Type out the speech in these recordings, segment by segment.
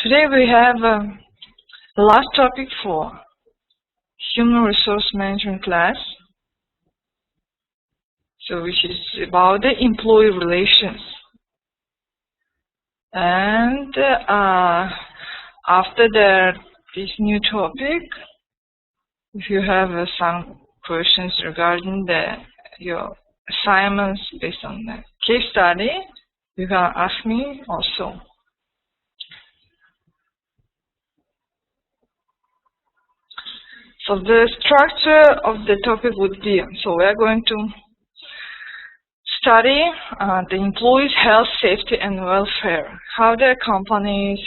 Today we have the last topic for human resource management class, which is about the employee relations. And after this new topic, if you have some questions regarding your assignments based on the case study, you can ask me also. So the structure of the topic would be, we are going to study the employees' health, safety, and welfare, how their companies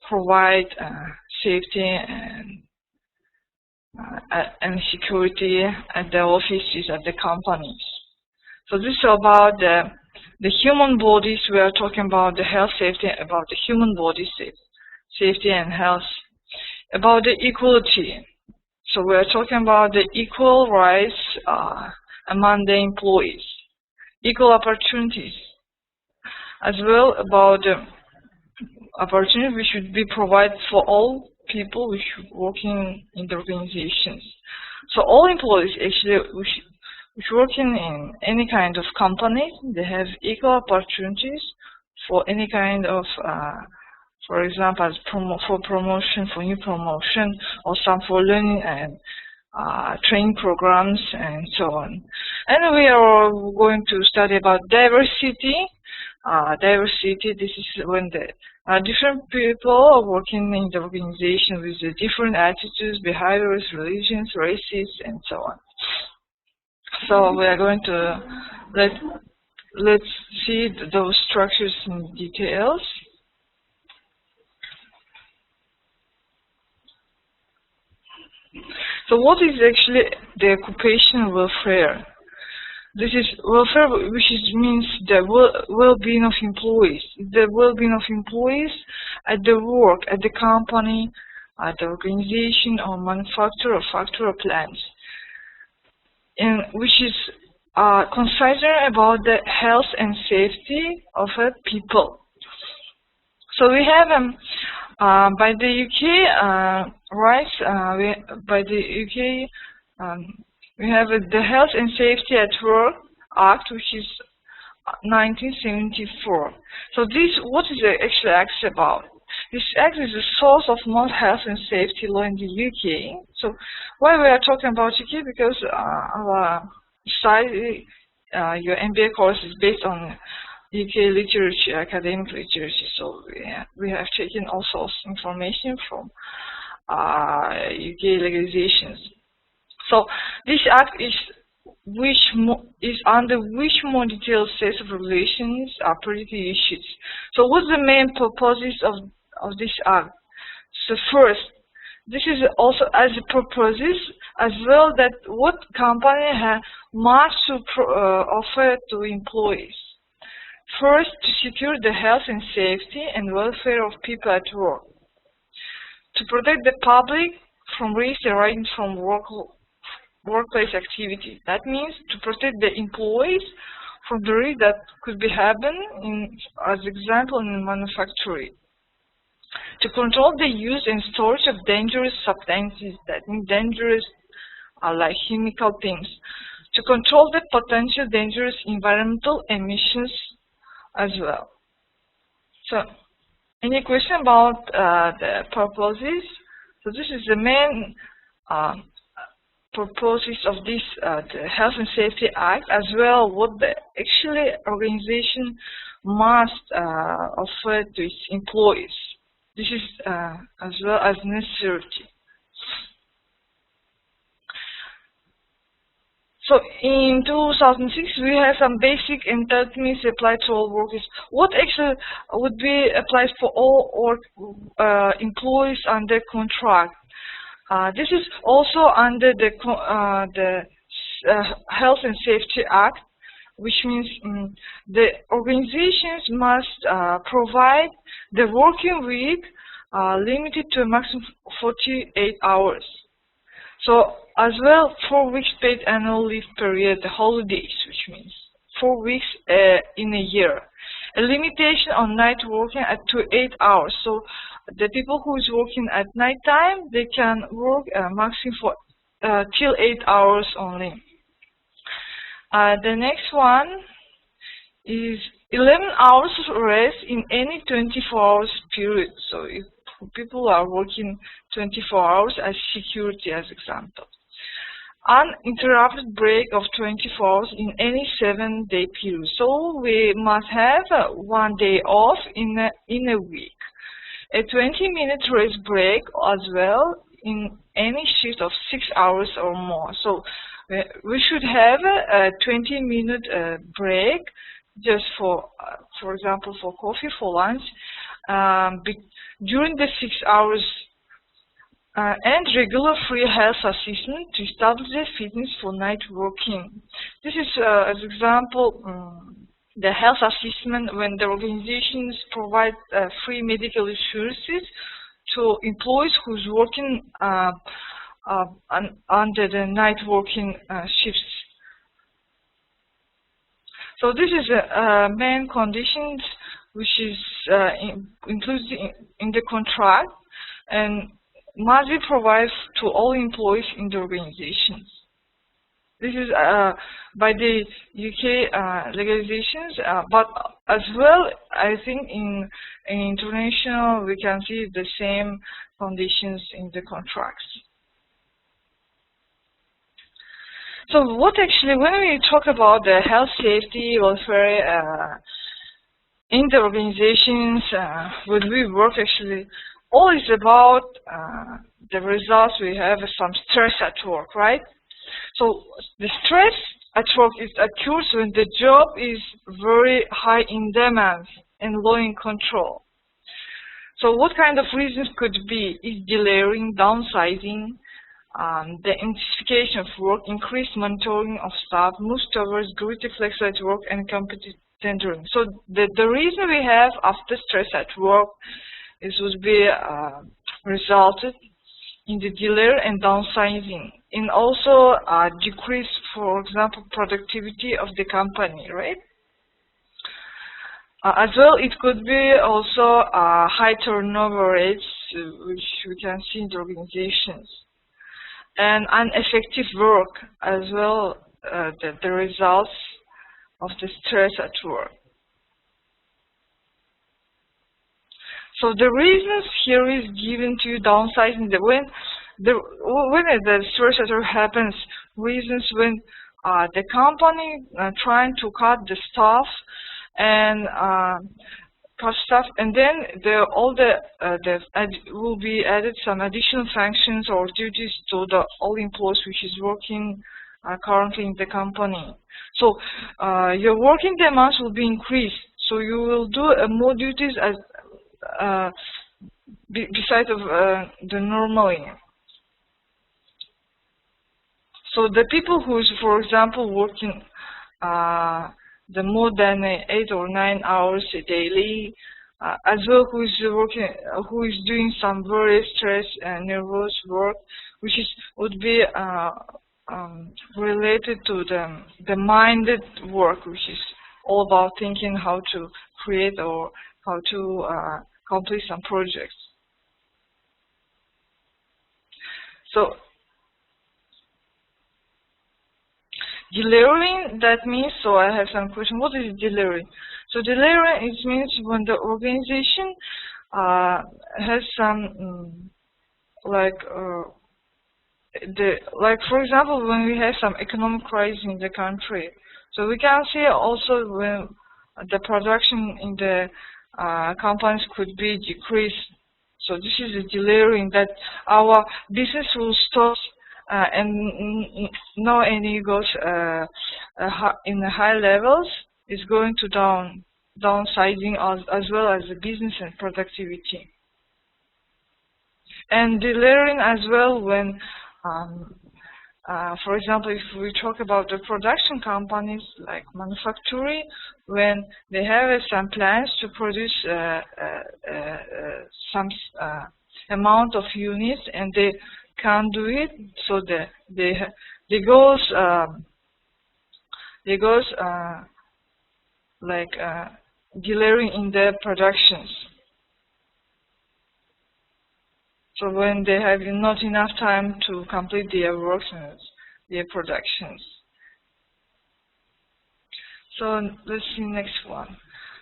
provide safety and security at the offices, at the companies. So this is about the human bodies. We are talking about the health, safety, about the human body safety and health, about the equality. So we are talking about the equal rights among the employees, equal opportunities, as well about the opportunity which should be provided for all people which working in the organizations. So all employees actually which working in any kind of company, they have equal opportunities for any kind of for example, for promotion, for new promotion, or some for learning and training programs, and so on. And we are going to study about diversity. Diversity, this is when the different people are working in the organization with the different attitudes, behaviors, religions, races, and so on. So we are going to let's see those structures in details. So what is actually the occupational welfare? This is welfare, which means the well-being of employees. The well-being of employees at the work, at the company, at the organization, or manufacturer, or factory, or plants, and which is concerned about the health and safety of people. So we have by the UK rights, by the UK, we have the Health and Safety at Work Act, which is 1974. So what is the actual act about? This act is the source of most health and safety law in the UK. So why we are talking about UK? Because our study, your MBA course is based on UK literature, academic literature. So we have taken all sorts of information from UK legalizations. So this act is under which more detailed sets of regulations are pretty issued. So what's the main purposes of this act? So first, this is also as a purposes as well that what company must offer to employees. First, to secure the health and safety and welfare of people at work. To protect the public from risks arising from workplace activity. That means to protect the employees from the risk that could be happening, as example, in manufacturing. To control the use and storage of dangerous substances, that means dangerous like chemical things. To control the potential dangerous environmental emissions as well. So, any question about the purposes? So this is the main purposes of this the Health and Safety Act, as well what the actually organization must offer to its employees. This is as well as necessity. So in 2006, we have some basic entitlements applied to all workers. What actually would be applied for all employees under contract? This is also under the Health and Safety Act, which means the organizations must provide the working week limited to a maximum of 48 hours. So as well, 4 weeks paid annual leave period, the holidays, which means 4 weeks in a year. a limitation on night working at 8 hours. So the people who is working at night time, they can work maximum for till 8 hours only. The next one is 11 hours rest in any 24 hours period. So if people are working 24 hours as security as example. Uninterrupted break of 24 hours in any 7-day period. So we must have 1 day off in a week. A 20-minute rest break as well in any shift of 6 hours or more. So we should have a 20-minute break just for example, for coffee, for lunch, during the 6 hours, and regular free health assessment to establish the fitness for night working. This is, as example, the health assessment when the organizations provide free medical insurances to employees who's working under the night working shifts. So this is main conditions which is included in the contract and must be provided to all employees in the organization. This is by the UK legalizations, but as well, I think in international we can see the same conditions in the contracts. So what actually, when we talk about the health, safety, welfare in the organizations where we work, actually, all is about the results we have some stress at work, right? So the stress at work is occurs when the job is very high in demand and low in control. So what kind of reasons could be? Is delaying, downsizing, the intensification of work, increased monitoring of staff, moves towards greater flexibility at work and competitive tendering. So the reason we have after stress at work is would be resulted in the delay and downsizing, and also decrease, for example, productivity of the company, right? As well, it could be also high turnover rates, which we can see in the organizations, and ineffective work as well, the results of the stress at work. So the reasons here is given to you downsizing. When the stress at work happens, reasons when the company trying to cut the staff and then will be added some additional functions or duties to the all employees which is working currently in the company. So your working demands will be increased. So you will do more duties as besides of the normally. So the people who is, for example, working the more than 8 or 9 hours daily, as well who is working, who is doing some very stress and nervous work, which is would be related to the minded work, which is all about thinking how to create or how to complete some projects. So delaying, that means, so I have some question, what is delaying? So delaying, it means when the organization has some for example, when we have some economic crisis in the country, so we can see also when the production in the companies could be decreased. So this is a delaying that our business will stop and no any goes in the high levels is going to downsizing as well as the business and productivity. And delaying as well when for example, if we talk about the production companies like manufacturing, when they have some plans to produce some amount of units and they can't do it, so they goes delaying in their productions. So when they have not enough time to complete their works and their productions. So let's see next one.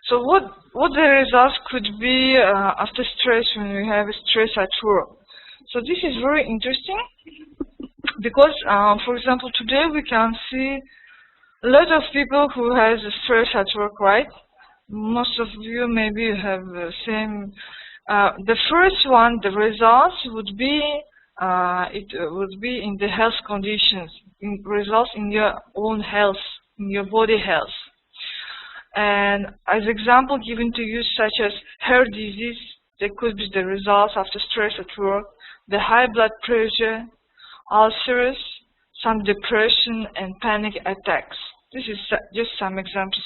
So what the results could be after stress when we have stress at work? So this is very interesting because, for example, today we can see a lot of people who has stress at work, right? Most of you maybe have the same. The first one, the results would be it would be in the health conditions, results in your own health, in your body health. And as example given to you, such as heart disease, there could be the results after stress at work, the high blood pressure, ulcers, some depression, and panic attacks. This is just some examples,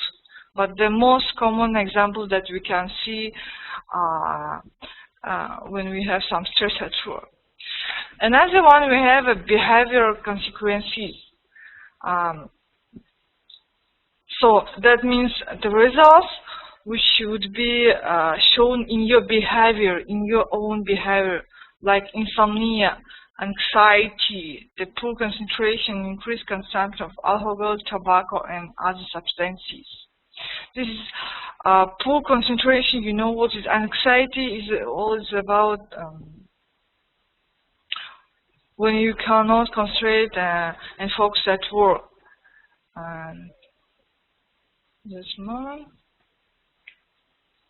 but the most common example that we can see when we have some stress at work. Another one, we have a behavioral consequences. So that means the results which would be shown in your behavior, in your own behavior, like insomnia, anxiety, the poor concentration, increased consumption of alcohol, tobacco, and other substances. This is poor concentration. You know what is anxiety? Is always about when you cannot concentrate and focus at work. This one,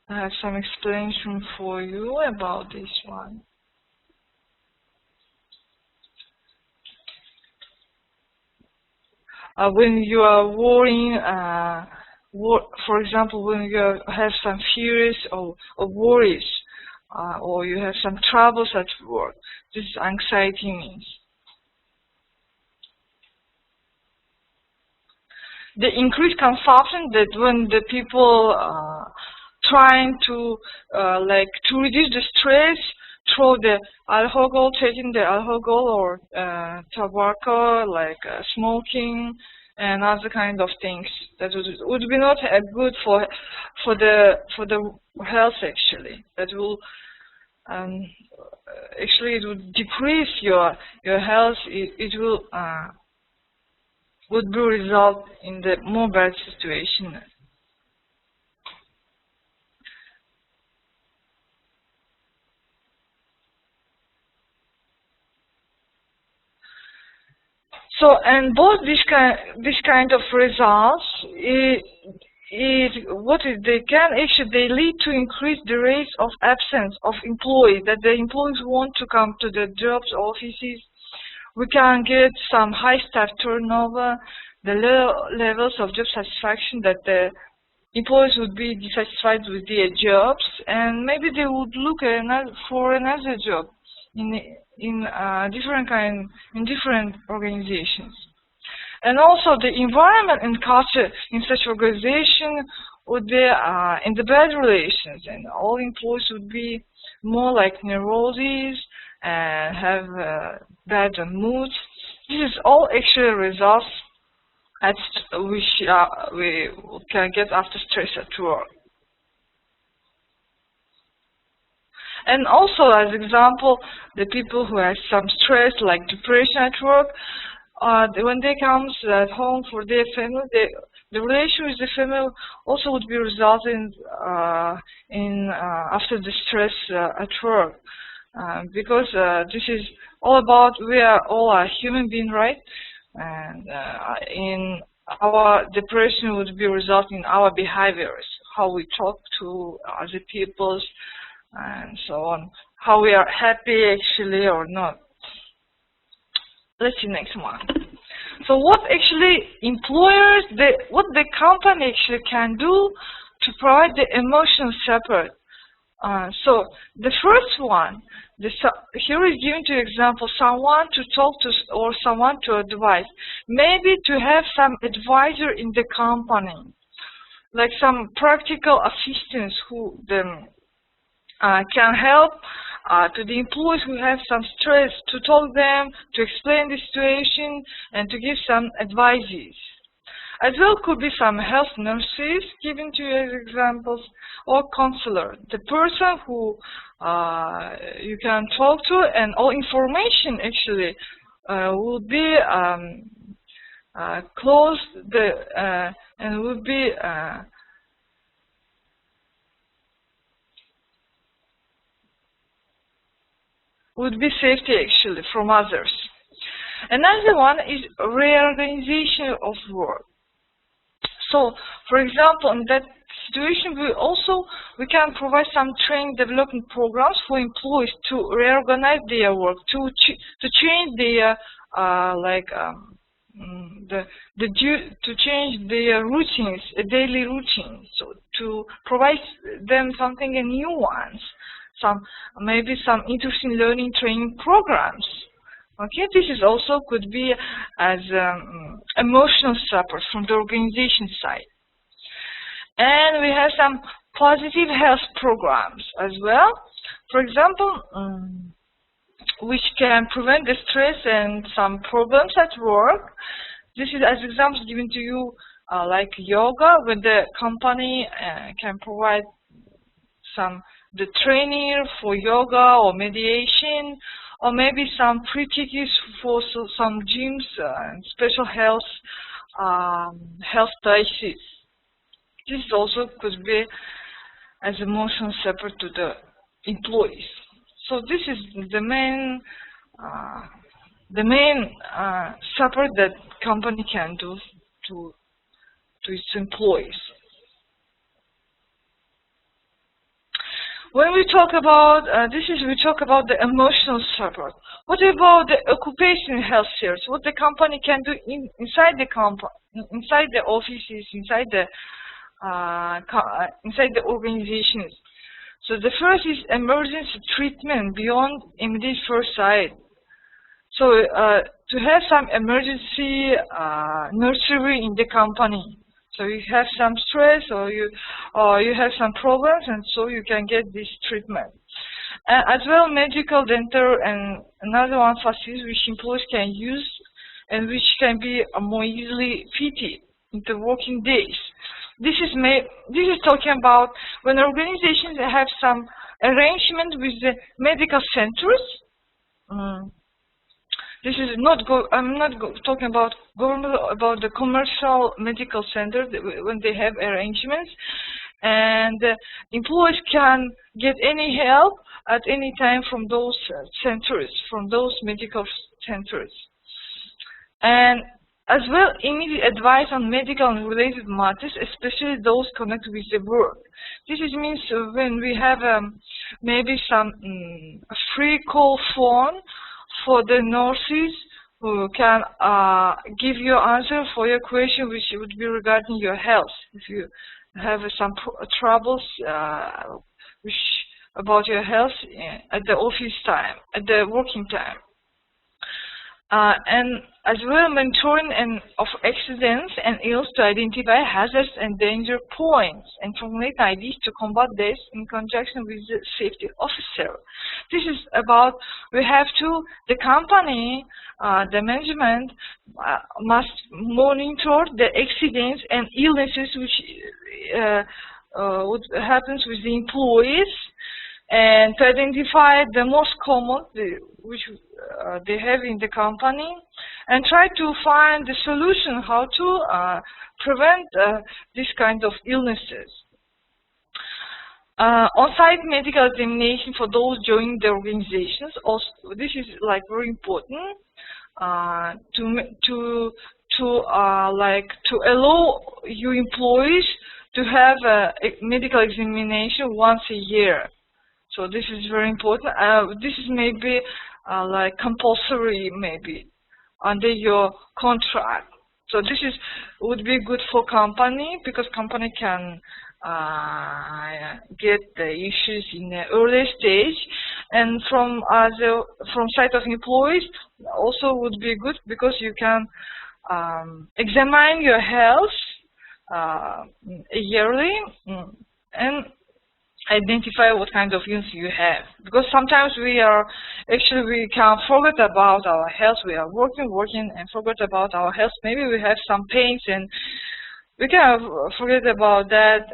I have some explanation for you about this one. When you are worrying, for example, when you have some fears or worries, or you have some troubles at work, this is anxiety means. The increased consumption, that when the people trying to to reduce the stress through the alcohol, taking the alcohol or tobacco, like smoking and other kind of things that would be not good for the health actually. That will actually it would decrease your health. It will would be result in the more bad situation. So, and both this kind of results, they lead to increase the rate of absence of employees, that the employees want to come to the jobs offices. We can get some high staff turnover, the low levels of job satisfaction, that the employees would be dissatisfied with their jobs, and maybe they would look for another job in different organizations. And also the environment and culture in such organization would be in the bad relations, and all employees would be more like neuroses and have bad moods. This is all actually results which we can get after stress at work. And also, as example, the people who have some stress, like depression at work, when they come at home for their family, the relation with the family also would be resulting after the stress at work, because this is all about, we are all a human being, right? And in our depression would be resulting in our behaviors, how we talk to other people, and so on, how we are happy actually or not. Let's see next one. So what actually employers, what the company actually can do to provide the emotional support. So the first one, here is given to example, someone to talk to or someone to advise. Maybe to have some advisor in the company, like some practical assistants who can help to the employees who have some stress, to talk them, to explain the situation, and to give some advices. As well could be some health nurses given to you as examples, or counselor, the person who you can talk to, and all information actually will be close and will be safety actually from others. Another one is reorganization of work. So, for example, in that situation, we can provide some training development programs for employees to reorganize their work, to change their to change their routines, daily routines, so to provide them something new ones, maybe some interesting learning training programs. Okay, this is also could be as emotional support from the organization side. And we have some positive health programs as well. For example, which can prevent the stress and some problems at work. This is as examples given to you like yoga, where the company can provide the training for yoga or mediation, or maybe some free tickets for some gyms and special health places. This also could be as emotional support to the employees. So this is the main support that company can do to its employees. When we talk about we talk about the emotional support. What about the occupational health service? What the company can do inside the offices, inside the organizations. So the first is emergency treatment beyond immediate first aid. So to have some emergency nursery in the company. So you have some stress, or you have some problems, and so you can get this treatment. As well, medical, dental, and another one facilities which employees can use and which can be more easily fitted into working days. This is talking about when organizations have some arrangement with the medical centers. This is I'm not talking about government, about the commercial medical centers when they have arrangements, and employees can get any help at any time from those centers, from those medical centers. And as well, immediate advice on medical and related matters, especially those connected with the work. This means when we have maybe some free call phone for the nurses who can give you answer for your question, which would be regarding your health. If you have some troubles about your health at the office time, at the working time. And as well, mentoring of accidents and ills to identify hazards and danger points and formulate ideas to combat this in conjunction with the safety officer. This is about the company, the management must monitor the accidents and illnesses which happens with the employees, and to identify the most common which they have in the company, and try to find the solution how to prevent this kind of illnesses. On-site medical examination for those joining the organizations. Also, this is very important to allow your employees to have a medical examination once a year. So this is very important. This is maybe compulsory, maybe under your contract. So this would be good for company, because company can get the issues in the early stage, and from side of employees also would be good, because you can examine your health yearly and identify what kind of illness you have, because sometimes we can forget about our health. We are working and forget about our health. Maybe we have some pains and we can forget about that,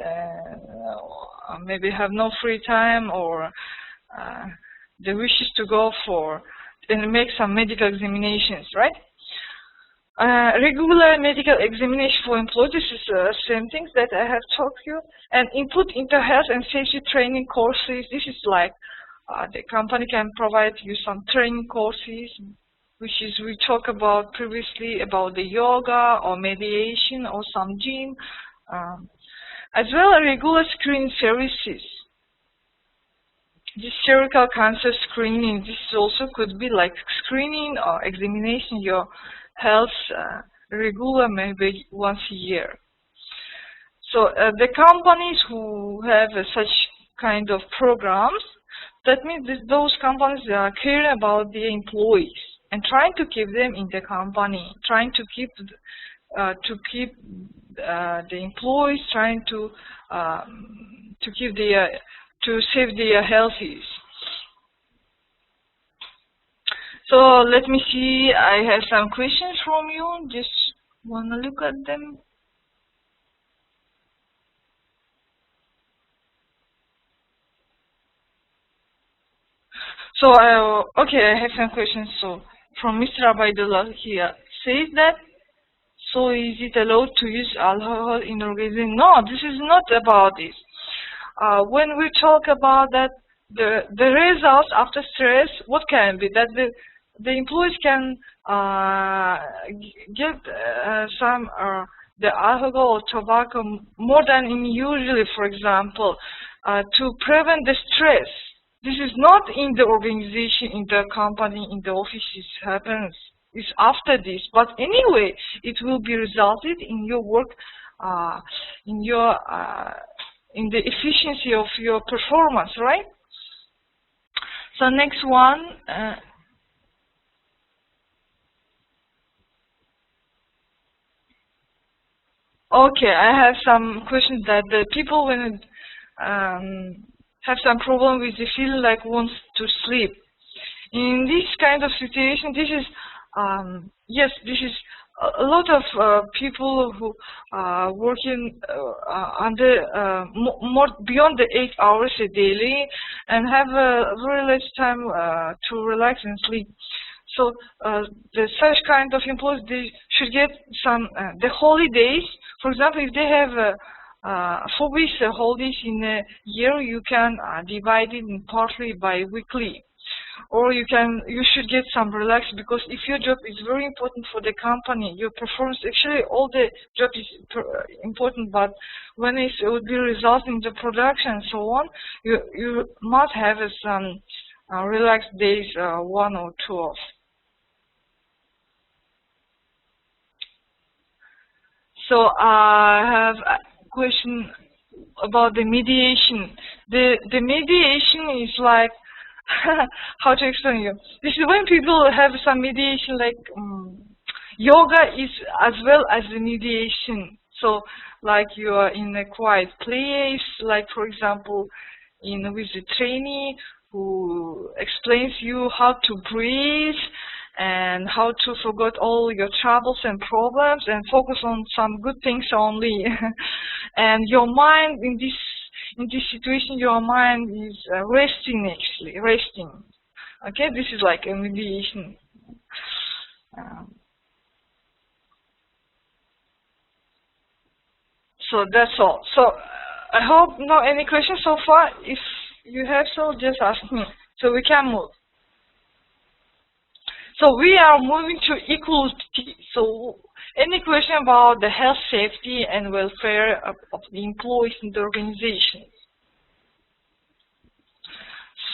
maybe have no free time, or the wishes to go for and make some medical examinations, right? Regular medical examination for employees, this is same things that I have talked to you. And input into health and safety training courses, this is like the company can provide you some training courses, which is we talked about previously about the yoga or mediation or some gym, as well as regular screening services. This cervical cancer screening, this also could be like screening or examination your health regular, maybe once a year. So the companies who have such kind of programs, that means that those companies are caring about their employees and trying to keep them in the company, trying to keep the employees, trying to keep their to save their healthies. So let me see, I have some questions from you, just want to look at them. So, okay, I have some questions. So, from Mr. Abaidullah here, says that, so is it allowed to use alcohol in organizing? No, this is not about this. When we talk about that, the results after stress, what can be? That the employees can get some the alcohol or tobacco more than in usually, for example, to prevent the stress. This is not in the organization, in the company, in the offices happens. It's after this, but anyway, it will be resulted in your work, in the efficiency of your performance, right? So next one. Okay, I have some questions that the people when have some problem with the feeling like wants to sleep. In this kind of situation, this is yes, this is a lot of people who are working under more beyond the 8 hours a daily and have very less time to relax and sleep. So the such kind of employees, they should get some the holidays. For example, if they have 4 weeks holidays in a year, you can divide it in partly by weekly, or you should get some relax, because if your job is very important for the company, your performance, actually all the job is important, but when it would be resulting in the production and so on, you must have some relaxed days, 1 or 2 off. So I have a question about the mediation. The mediation is like how to explain you. This is when people have some mediation, like yoga is as well as the mediation. So like you are in a quiet place, like for example, with a trainee who explains you how to breathe and how to forget all your troubles and problems and focus on some good things only. And your mind in this situation, your mind is resting, actually, resting. Okay, this is like a mediation. So that's all. So I hope no any questions so far. If you have so, just ask me. So we can move. So we are moving to equality. So any question about the health, safety, and welfare of the employees in the organization?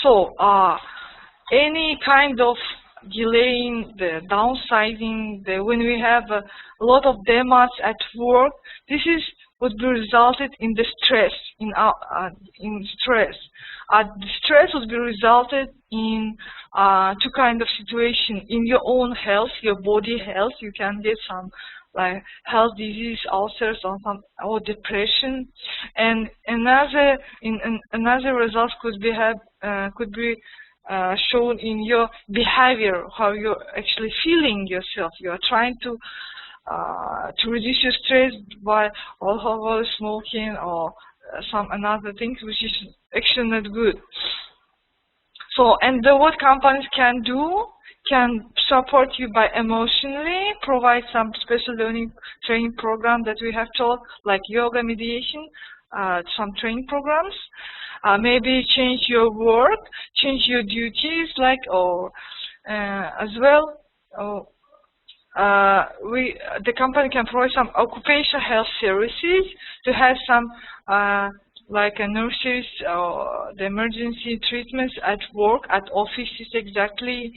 So any kind of delaying, the downsizing, when we have a lot of demands at work, this is would be resulted in the stress, in stress. The stress would be resulted in 2 kind of situation. In your own health, your body health, you can get some like health disease, ulcers, or depression, and another result could be shown in your behavior, how you're actually feeling yourself. You are trying to to reduce your stress by alcohol, smoking, or some another things, which is actually not good. So, and what companies can do, can support you by emotionally, provide some special learning training program that we have taught, like yoga, mediation, some training programs. Maybe change your work, change your duties, like, or as well, the company can provide some occupational health services to have some like nurses or the emergency treatments at work, at offices exactly,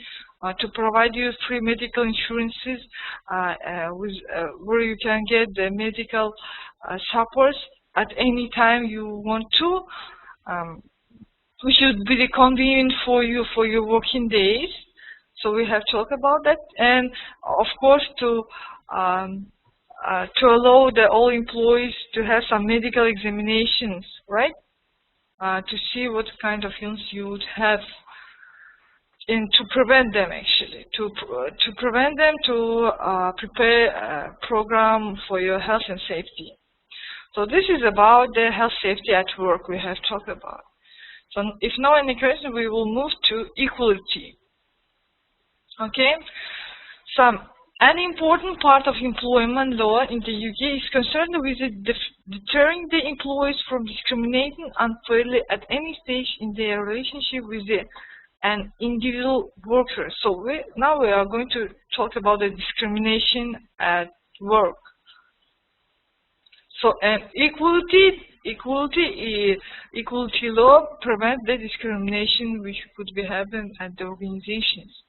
to provide you free medical insurances where you can get the medical support at any time you want to, which should be convenient for you for your working days. So we have talked about that, and of course to allow all employees to have some medical examinations, right? To see what kind of illness you would have, and to prevent them, actually, to prevent them, to prepare a program for your health and safety. So this is about the health safety at work we have talked about. So if no any question, we will move to equality. Okay, an important part of employment law in the UK is concerned with deterring the employees from discriminating unfairly at any stage in their relationship with an individual worker. So now we are going to talk about the discrimination at work. So, and equality law prevents the discrimination which could be happening at the organizations.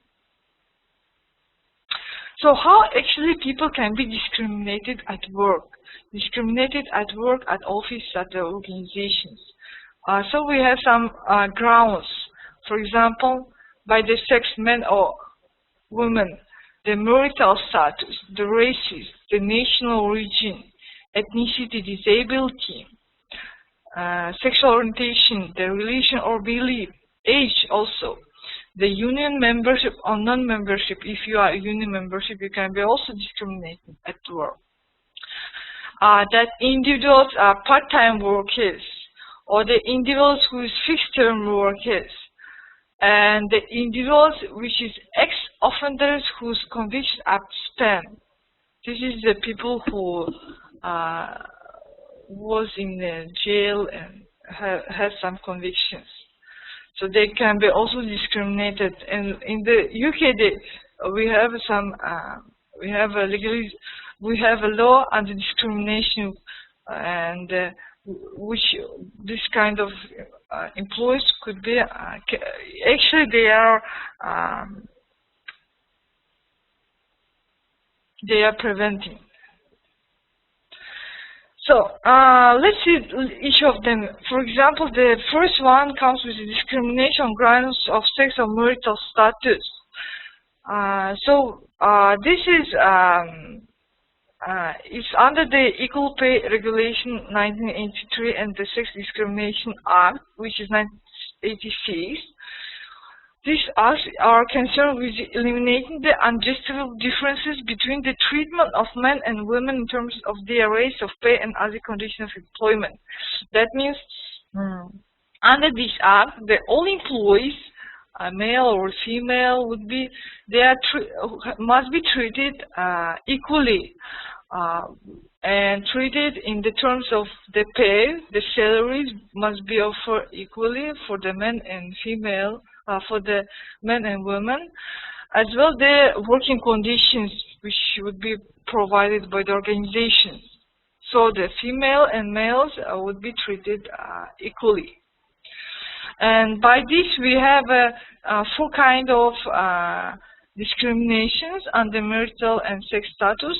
So how actually people can be discriminated at work? Discriminated at work, at office, at the organizations. So we have some grounds. For example, by the sex, men or women, the marital status, the races, the national origin, ethnicity, disability, sexual orientation, the religion or belief, age also. The union membership or non-membership. If you are a union membership, you can be also discriminated at work. That individuals are part-time workers, or the individuals who is fixed-term workers, and the individuals which is ex-offenders whose convictions are suspended. This is the people who was in the jail and had some convictions. So they can be also discriminated. And in the UK, we have some, we have a law anti-discrimination, and which this kind of employees could be. Actually, they are preventing. So let's see each of them. For example, the first one comes with discrimination on grounds of sex or marital status. This is it's under the Equal Pay Regulation 1983 and the Sex Discrimination Act, which is 1986. These acts are concerned with eliminating the unjustifiable differences between the treatment of men and women in terms of their rates of pay and other conditions of employment. That means under this act, all employees, male or female, must be treated equally and treated in the terms of the pay. The salaries must be offered equally for the men and female. For the men and women, as well the working conditions which would be provided by the organization. So the female and males would be treated equally. And by this we have four kind of discriminations under marital and sex status.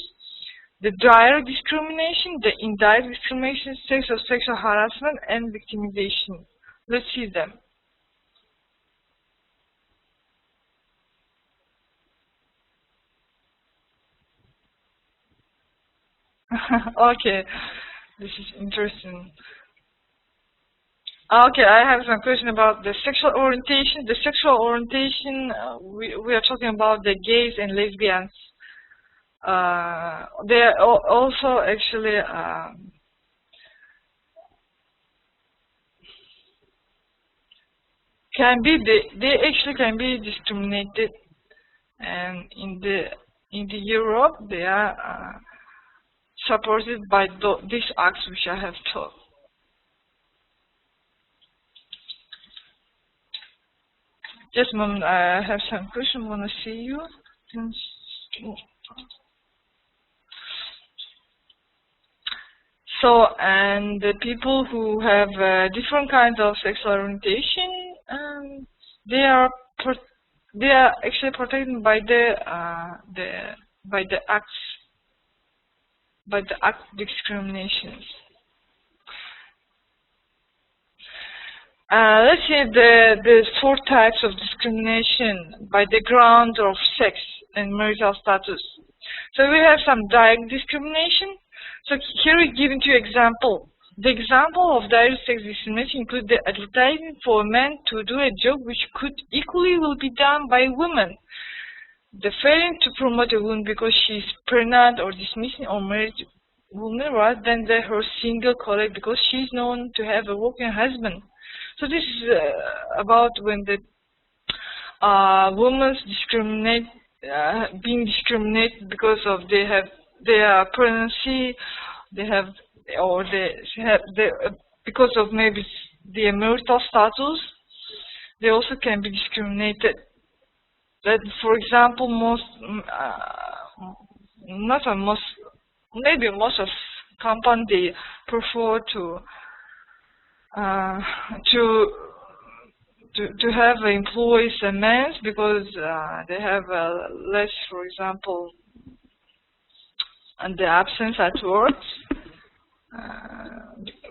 The direct discrimination, the indirect discrimination, sex or sexual harassment, and victimization. Let's see them. Okay, this is interesting. Okay, I have some question about the sexual orientation. The sexual orientation, we are talking about the gays and lesbians. They are also actually they actually can be discriminated, and in the Europe they are supported by these acts which I have told. Just a moment, I have some question. Want to see you. So, and the people who have different kinds of sexual orientation, they are actually protected by the acts discriminations. Let's see the four types of discrimination by the ground of sex and marital status. So we have some direct discrimination. So here we give you example. The example of direct sex discrimination include the advertising for men to do a job which could equally will be done by women. The failing to promote a woman because she is pregnant or dismissing or married woman rather than her single colleague because she is known to have a working husband. So this is about when the women being discriminated because of their pregnancy, because of maybe their marital status, they also can be discriminated. That, for example, maybe most of companies they prefer to have employees and men because they have less, for example, and the absence at work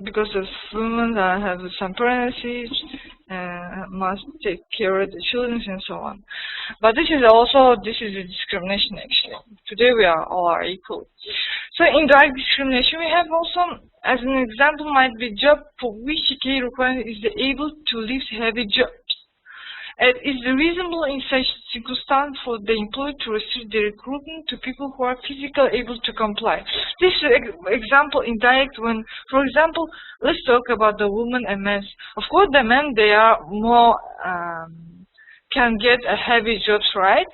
because of women that have some pregnancies must take care of the children and so on. But this is a discrimination actually. Today we all are equal. So indirect discrimination we have also, as an example, might be job for which the key requirement is able to lift heavy jobs. It is reasonable in such circumstance for the employer to restrict the recruitment to people who are physically able to comply. This is example indirect when, for example, let's talk about the women and men. Of course, the men, they are more, can get a heavy jobs, right?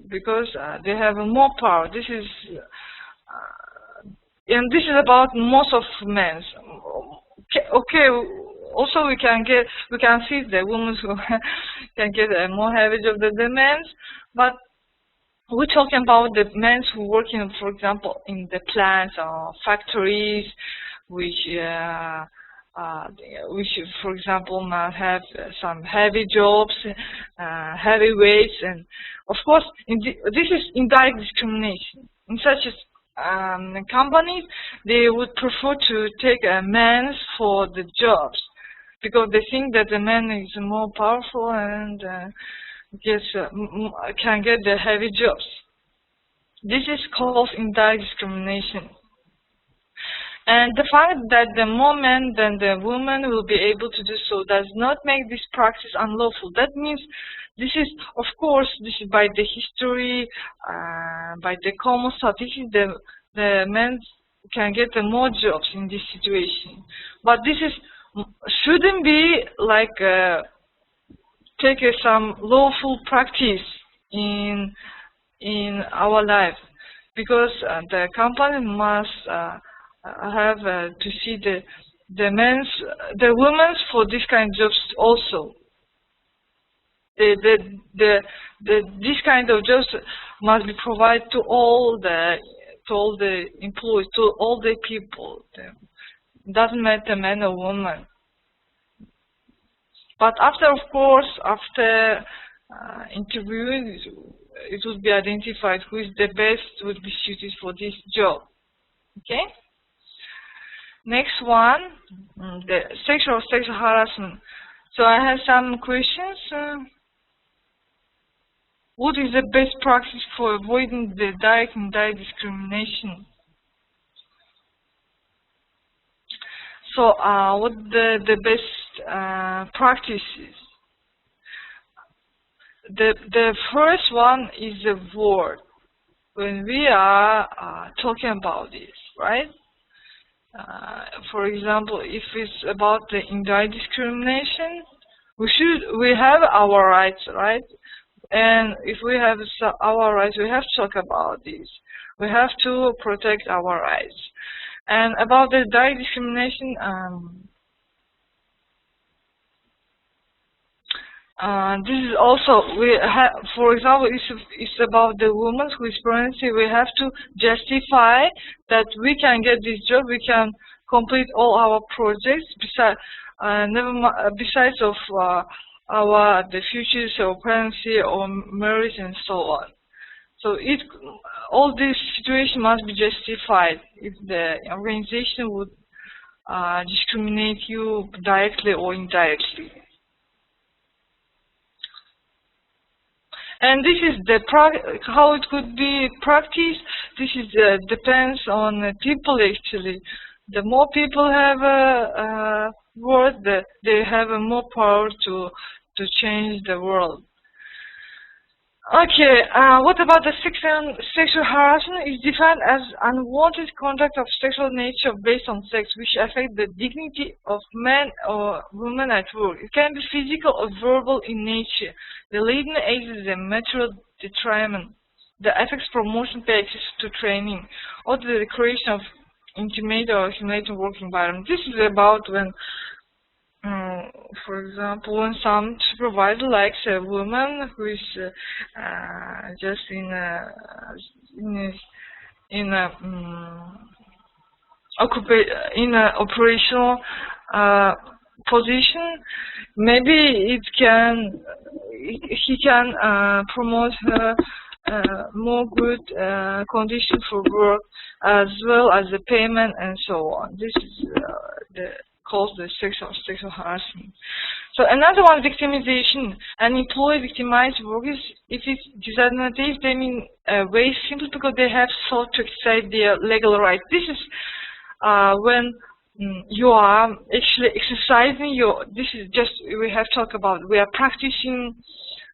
Because they have more power. This is, and this is about most of men. Okay. Also, we can see the women who can get a more heavy job than the men, but we're talking about the men who work in, for example, in the plants or factories, which, for example, might have some heavy jobs, heavy weights, and of course, this is indirect discrimination. In such companies, they would prefer to take a man for the jobs, because they think that the man is more powerful and can get the heavy jobs. This is called indirect discrimination. And the fact that the more men than the women will be able to do so does not make this practice unlawful. That means this is, of course, this is by the history, by the common statistics, the men can get the more jobs in this situation. But this is shouldn't be like take some lawful practice in our life, because the company must have to see the women for this kind of jobs also. This kind of jobs must be provided to all the employees, to all the people. Doesn't matter man or woman. But after, of course, after interviewing, it would be identified who is the best would be suited for this job. Okay. Next one, the sexual harassment. So I have some questions. What is the best practice for avoiding the direct and indirect discrimination? So, what the best practices? The first one is the word. when we are talking about this, right? For example, if it's about the indirect discrimination, we have our rights, right? And if we have our rights, we have to talk about this. We have to protect our rights. And about the direct discrimination, this is also, for example, it's about the women who is pregnancy. We have to justify that we can get this job, we can complete all our projects besides of the futures or pregnancy or marriage and so on. So all this situation must be justified if the organization would discriminate you directly or indirectly. And this is how it could be practiced. This is depends on people actually. The more people have a word, they have more power to change the world. Okay, what about the sexual harassment? Is defined as unwanted conduct of sexual nature based on sex, which affect the dignity of men or women at work. It can be physical or verbal in nature. The leading age is a material detriment. The affects promotion, pay access to training, or the creation of intimate or humiliating work environment. This is about when, for example, when some supervisor likes a woman who is just in a operational position, maybe he can promote her more good conditions for work, as well as the payment and so on. This is called the sexual harassment. So another one, victimization. An employee victimized workers if it's disadvantageous them in a way simply because they have sought to exercise their legal right. This is when you are actually exercising this is just, we have talked about, we are practicing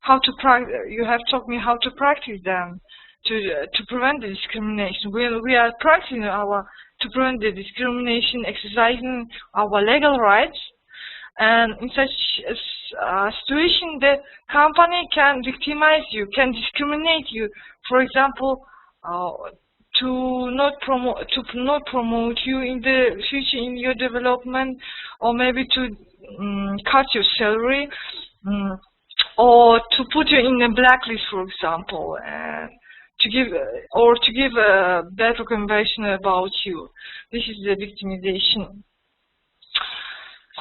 how to practice, you have taught me how to practice them to prevent the discrimination. We are practicing to prevent the discrimination, exercising our legal rights, and in such a situation, the company can victimize you, can discriminate you. For example, to not promote you in the future in your development, or maybe to cut your salary, or to put you in a blacklist, for example, and to give a bad recommendation about you. This is the victimization.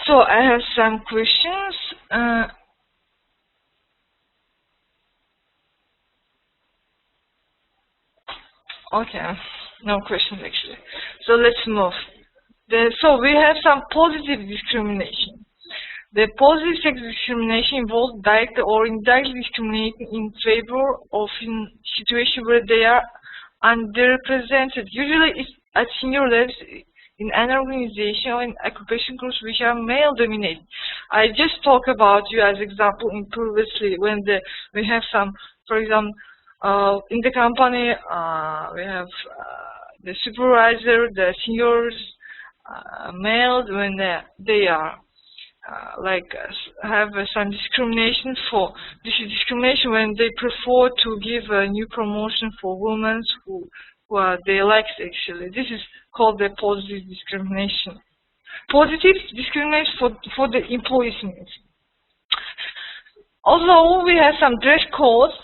So I have some questions. Okay, no questions actually. So let's move. So we have some positive discrimination. The positive sex discrimination involves direct or indirect discriminating in favor of in situations where they are underrepresented. Usually it's at senior levels in an organization or in occupation groups which are male-dominated. I just talked about you as example in previously when we have some, for example, in the company we have the supervisor, the seniors, males, when they are have some discrimination for. This is discrimination when they prefer to give a new promotion for women who they like actually. This is called the positive discrimination. Positive discrimination for the employees. Although we have some dress codes,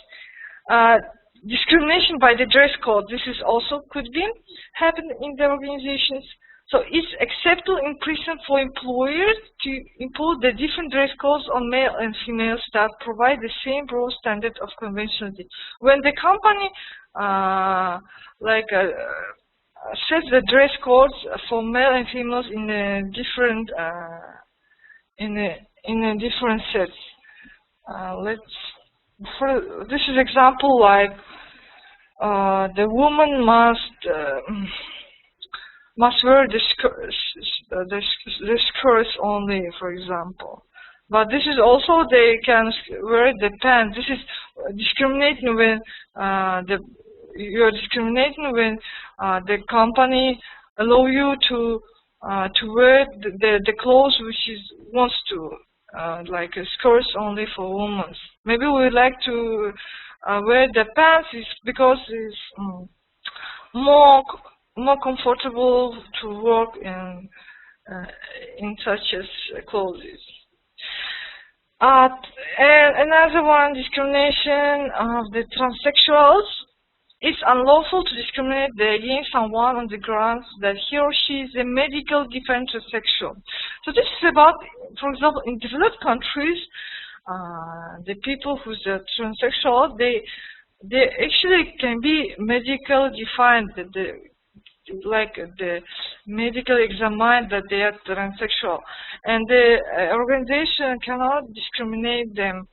discrimination by the dress code, this is also could be happen in the organizations. So it's acceptable in prison for employers to impose the different dress codes on male and female staff, provide the same broad standard of conventionality. When the company sets the dress codes for male and females in a different different sets. This is example like the woman must wear the skirts only, for example. But this is also they can wear the pants. This is discriminating when you're discriminating when the company allow you to wear the clothes which is wants to, like a skirts only for women. Maybe we like to wear the pants is because it's more comfortable to work in such as clothes. And another one, discrimination of the transsexuals. It's unlawful to discriminate against someone on the grounds that he or she is a medical defined transsexual. So this is about, for example, in developed countries, the people who's a transsexual, they actually can be medical defined, like the medical examined that they are transsexual, and the organization cannot discriminate them.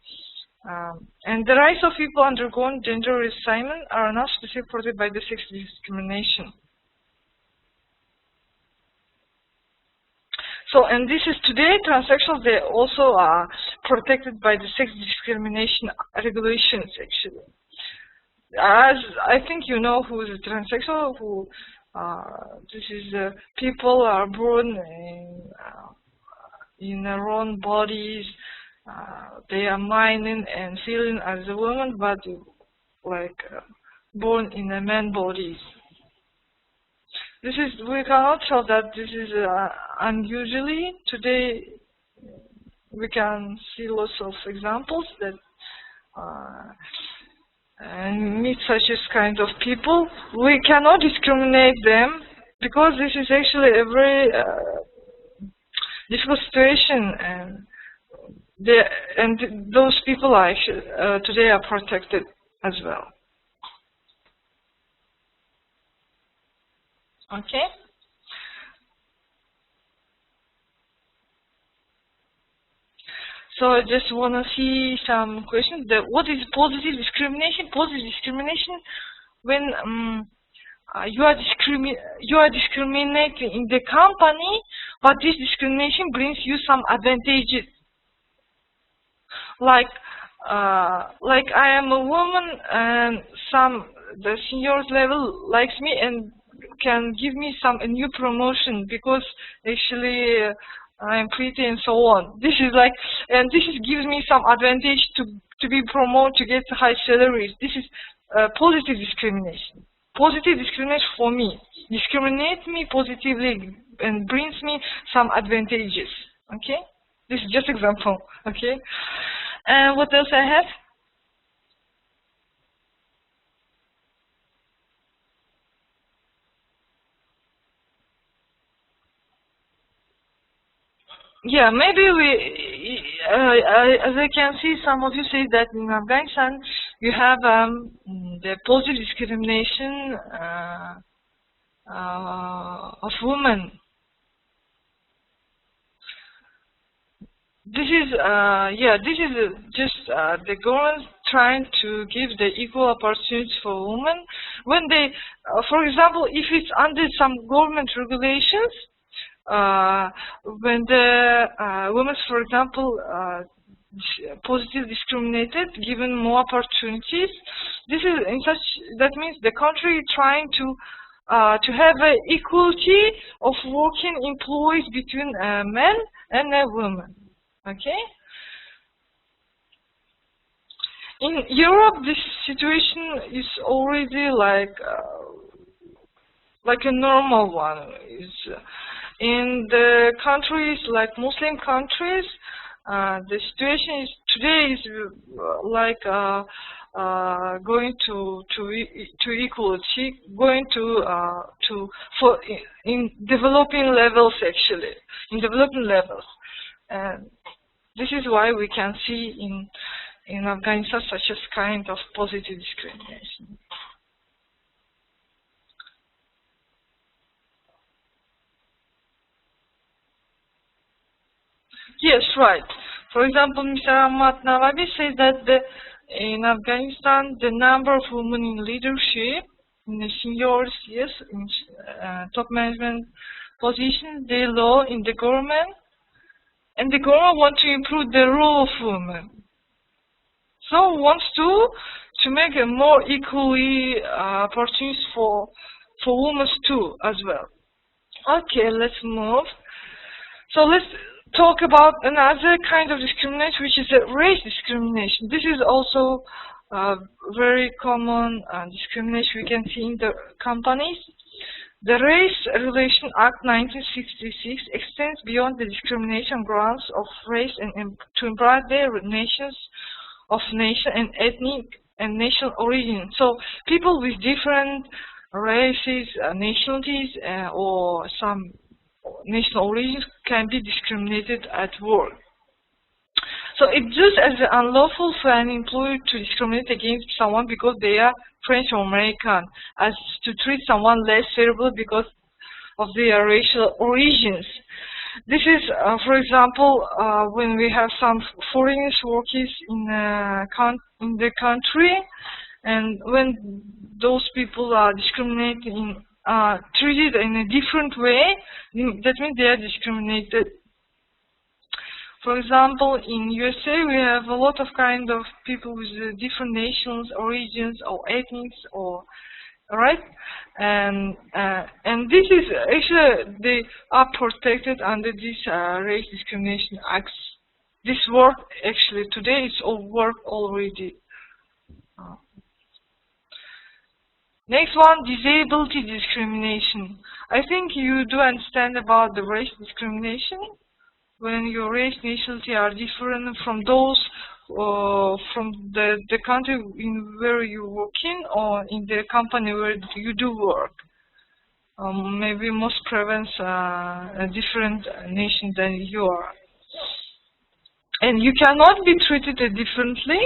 And the rights of people undergoing gender reassignment are not specifically protected by the sex discrimination. So, and this is today, transsexuals, they also are protected by the sex discrimination regulations, actually. As I think you know who is a transsexual, who this is people are born in their own bodies. They are minding and feeling as a woman, but like born in a man bodies. This is, we cannot tell that this is unusually. Today we can see lots of examples that meet such as kind of people. We cannot discriminate them because this is actually a very difficult situation, and those people are actually, today are protected as well. Okay. So I just want to see some questions. What is positive discrimination? Positive discrimination when you are discriminating in the company, but this discrimination brings you some advantages. Like I am a woman, and the seniors level likes me and can give me a new promotion because actually I'm pretty and so on. This is like, and this gives me some advantage to be promoted, to get high salaries. This is positive discrimination. Positive discrimination for me. Discriminate me positively and brings me some advantages. Okay? This is just example. Okay? And what else I have? Yeah, maybe as I can see, some of you say that in Afghanistan you have the positive discrimination of women. This is this is just the government trying to give the equal opportunities for women. When they, for example, if it's under some government regulations, when the women, for example, positively discriminated, given more opportunities, this is in such, that means the country trying to have an equality of working employees between men and women. Okay. In Europe, this situation is already like a normal one. In the countries like Muslim countries, the situation is today is like going to equality, going to for in developing levels, actually, in developing levels, and this is why we can see in Afghanistan such a kind of positive discrimination. Yes, right. For example, Mr. Ahmad Nawabi says that in Afghanistan, the number of women in leadership, in the seniors, yes, in top management positions, they low in the government, and the government wants to improve the role of women. So wants to make a more equally opportunities for women too as well. Okay, let's move. So let's talk about another kind of discrimination, which is race discrimination. This is also very common discrimination we can see in the companies. The Race Relation Act 1966 extends beyond the discrimination grounds of race and to embroider their nations of nation and ethnic and national origin. So people with different races, nationalities, or some national origins can be discriminated at work. So it's just as unlawful for an employer to discriminate against someone because they are French or American, as to treat someone less favorably because of their racial origins. This is, for example, when we have some foreigners working in the country, and when those people are discriminated treated in a different way, that means they are discriminated. For example, in USA, we have a lot of kind of people with different nations, origins, or ethnics, or right, and this is actually they are protected under this race discrimination acts. This work actually today is all work already. Next one, disability discrimination. I think you do understand about the race discrimination. When your race nationality are different from those from the country in where you work in, or in the company where you do work. Maybe most prevents a different nation than you are. And you cannot be treated differently.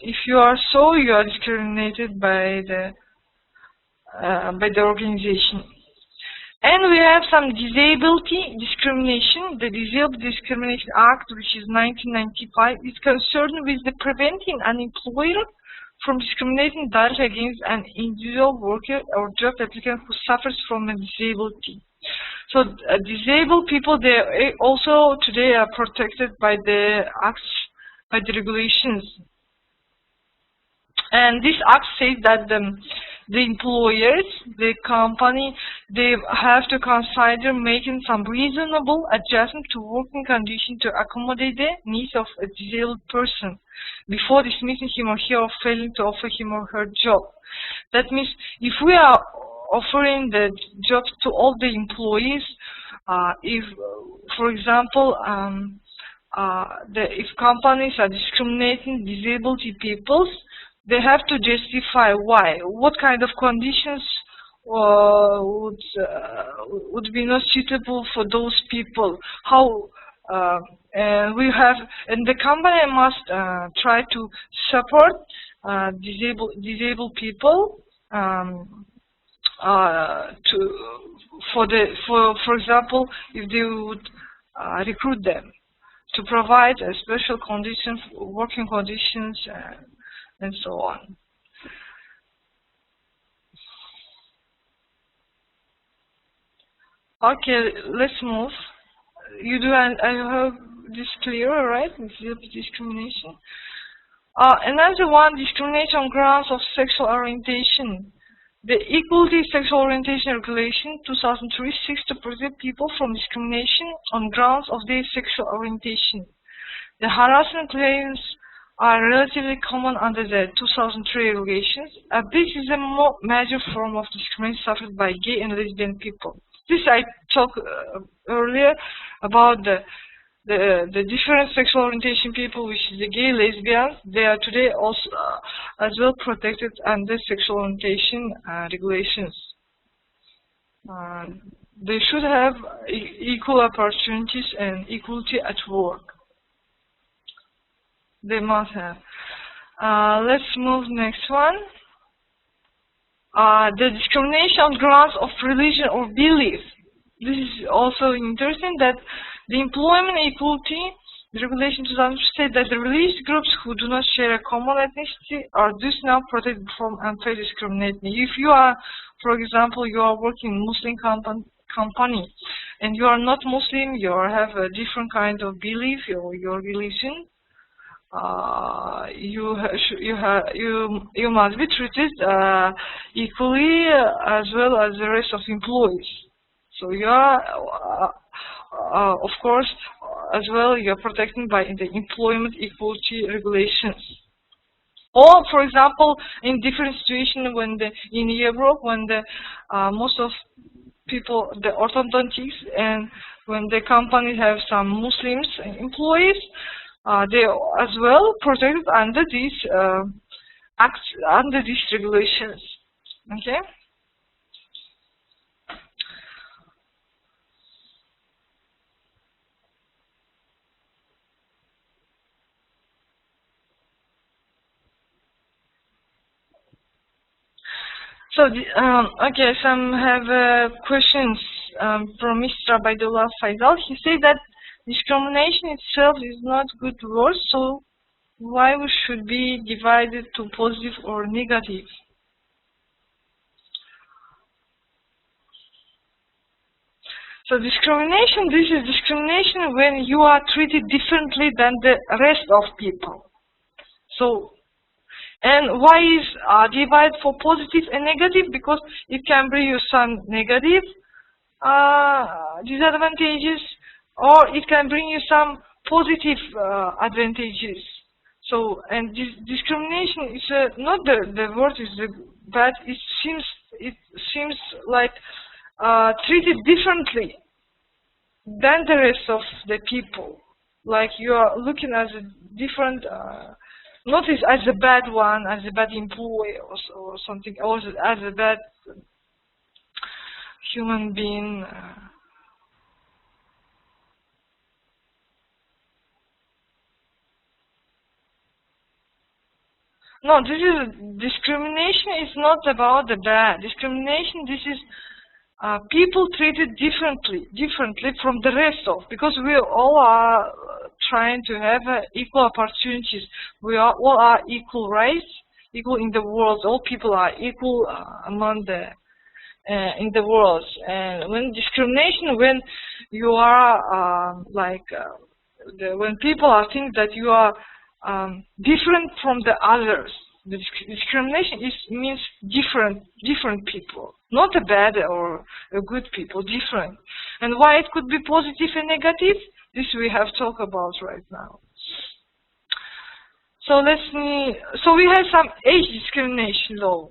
If you are so, you are discriminated by the organization. And we have some disability discrimination. The Disability Discrimination Act, which is 1995, is concerned with the preventing an employer from discriminating directly against an individual worker or job applicant who suffers from a disability. So disabled people, they also today are protected by the acts, by the regulations. And this act says that the employers, the company, they have to consider making some reasonable adjustment to working conditions to accommodate the needs of a disabled person before dismissing him or her or failing to offer him or her job. That means if we are offering the jobs to all the employees, if, for example, if companies are discriminating disabled people, they have to justify why, what kind of conditions would be not suitable for those people. How and the company must try to support disabled people for example, if they would recruit them to provide special conditions, working conditions, and so on. Okay, let's move. You do, and I hope this is clear, right? Discrimination. Another one, discrimination on grounds of sexual orientation. The Equality Sexual Orientation Regulation 2003 seeks to protect people from discrimination on grounds of their sexual orientation. The harassment claims are relatively common under the 2003 regulations. This is a more major form of discrimination suffered by gay and lesbian people. This I talked earlier about the different sexual orientation people, which is the gay, lesbians. They are today also as well protected under sexual orientation regulations. They should have equal opportunities and equality at work. They must have. Let's move next one. The discrimination on grounds of religion or belief. This is also interesting that the employment equality, the regulation 2000 state that the religious groups who do not share a common ethnicity are thus now protected from unfair discrimination. If you are, for example, you are working in Muslim company and you are not Muslim, you have a different kind of belief or your religion, you must be treated equally as well as the rest of employees. So you are, of course, as well, you are protected by the employment equality regulations. Or, for example, in different situations in Europe, when most of people, the orthodontics, and when the company have some Muslims employees, they are as well protected under these acts, under these regulations. Okay. So, okay, some have questions from Mr. Abaidullah Faisal. He said that discrimination itself is not good word, so why we should be divided to positive or negative? So discrimination, this is discrimination when you are treated differently than the rest of people. So, and why is divide for positive and negative? Because it can bring you some negative disadvantages, or it can bring you some positive advantages. So, and this discrimination is not the word is bad. It seems like treated differently than the rest of the people. Like you are looking as a different. Not as a bad one, as a bad employee or something, or as a bad human being. No, this is discrimination. Is not about the bad discrimination. This is people treated differently from the rest of, because we all are trying to have equal opportunities. We all are equal rights, equal in the world. All people are equal among the in the world. And when discrimination, when you are when people are thinking that you are different from the others, the discrimination means different people, not a bad or a good people, different. And why it could be positive and negative, this we have talked about right now. So so we have some age discrimination law.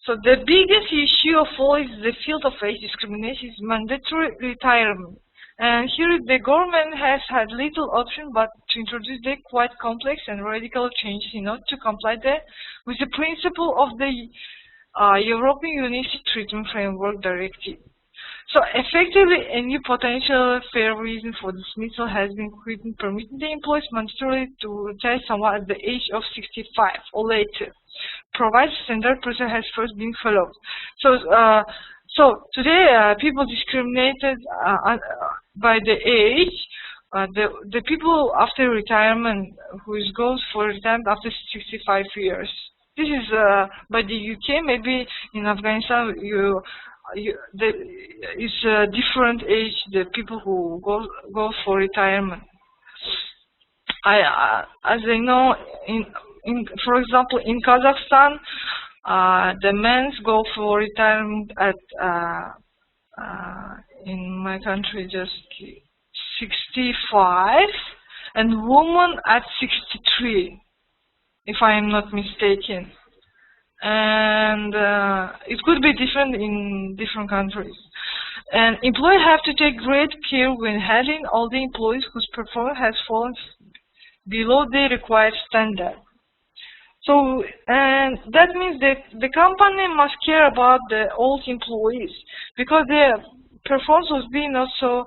So the biggest issue of all is the field of age discrimination is mandatory retirement. And here the government has had little option but to introduce the quite complex and radical changes in order to comply with the principle of the European Union Treatment Framework Directive. So effectively, a new potential fair reason for dismissal has been created, permitting the employees mandatorily to retire someone at the age of 65 or later, provided standard procedure has first been followed. So today, people discriminated by the age. The people after retirement, who goes for retirement after 65 years. This is by the UK. Maybe in Afghanistan, it's a different age. The people who go for retirement. As I know, for example, in Kazakhstan, the men go for retirement at in my country just 65, and women at 63, if I am not mistaken. And it could be different in different countries. And employers have to take great care when handling all the employees whose performance has fallen below the required standard. So, and that means that the company must care about the old employees, because their performance was being also,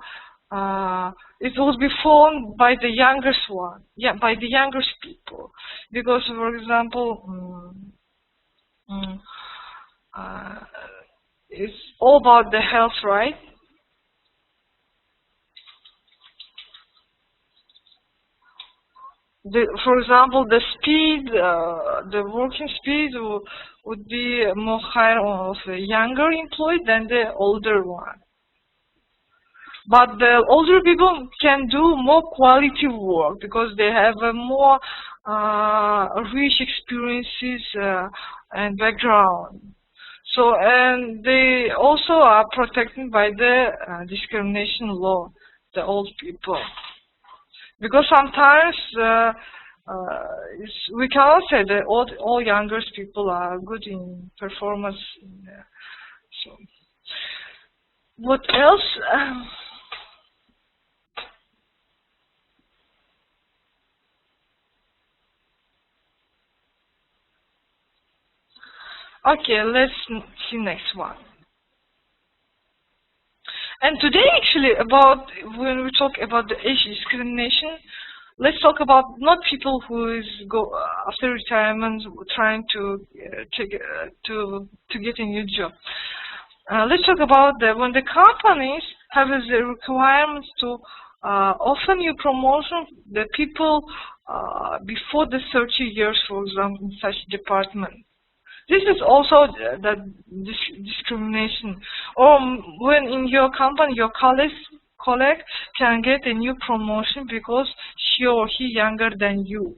it will be fallen by the youngest one, by the youngest people. Because, for example, it's all about the health, right? For example, the speed, the working speed would be more higher of a younger employee than the older one. But the older people can do more quality work because they have a more rich experiences and background. So, and they also are protected by the discrimination law, the old people. Because sometimes we cannot say that all younger people are good in performance. So, what else? Okay, let's see next one. And today, actually, about when we talk about the age discrimination, let's talk about not people who is go after retirement trying to get a new job. Let's talk about when the companies have the requirements to offer new promotion the people before the 30 years, for example, in such department. This is also the discrimination. Or when in your company, your colleague can get a new promotion because she or he younger than you.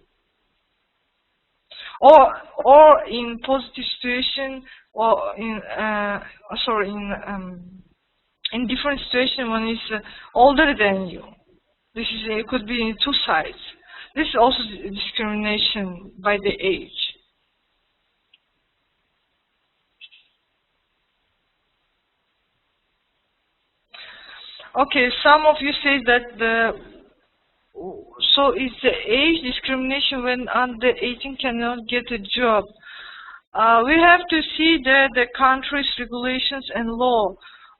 Or in positive situation, or in different situation when it's older than you. This is it could be in two sides. This is also discrimination by the age. Okay, some of you say that so it's the age discrimination when under 18 cannot get a job. We have to see the country's regulations and law.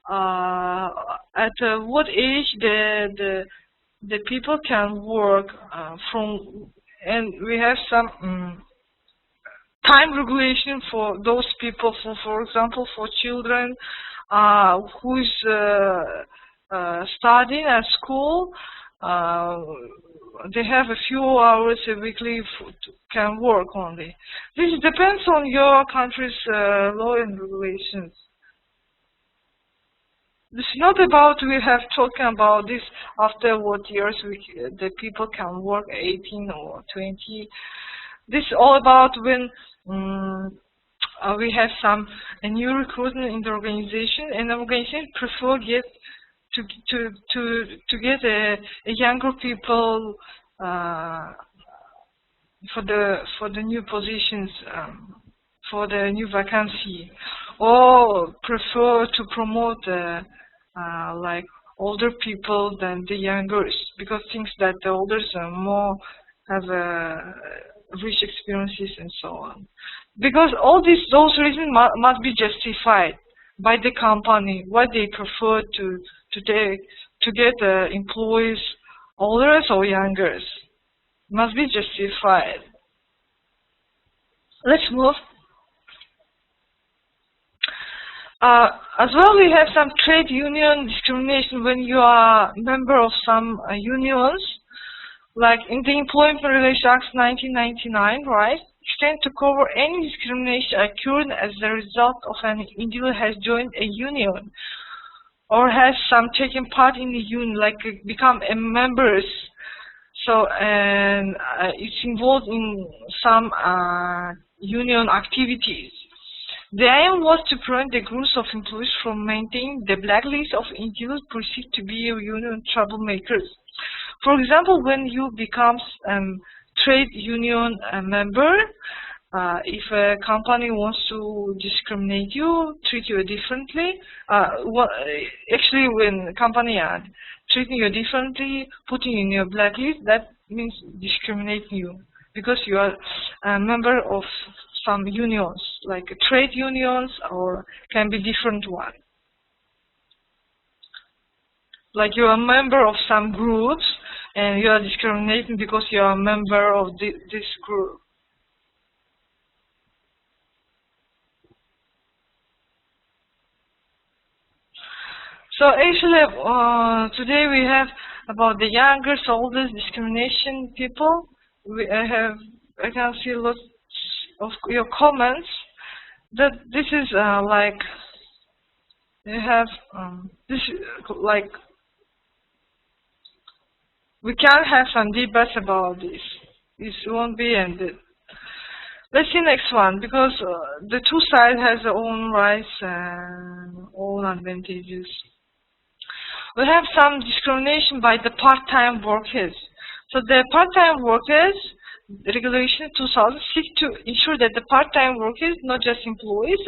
At what age the people can work from, and we have some time regulation for those people. For example, for children who's studying at school, they have a few hours a weekly can work only. This depends on your country's law and regulations. This is not about we have talking about this after what years the people can work 18 or 20. This is all about when we have a new recruitment in the organization, and the organization prefer to get a younger people for the new positions, for the new vacancy, or prefer to promote like older people than the youngers, because thinks that the olders are more have rich experiences and so on. Because all those reasons must be justified by the company, why they prefer to get employees older or younger. Must be justified. Let's move. As well, we have some trade union discrimination when you are a member of some unions, like in the Employment Relations Act 1999, right? Extend to cover any discrimination occurring as the result of an individual has joined a union or has taken part in the union, like become a members. So, and it's involved in some union activities. The aim was to prevent the groups of employees from maintaining the blacklist of individuals perceived to be union troublemakers. For example, when you become trade union member, if a company wants to discriminate you, treat you differently, actually when a company are treating you differently, putting you in your blacklist, that means discriminating you because you are a member of some unions, like trade unions, or can be different one. Like you are a member of some groups and you are discriminating because you are a member of this group. So actually, today we have about the younger, oldest discrimination people. I can see lots of your comments that this is like they have this like we can have some debates about this. This won't be ended. Let's see next one, because the two sides has their own rights and own advantages. We have some discrimination by the part-time workers. So the part-time workers, Regulation 2000 seek to ensure that the part-time workers, not just employees,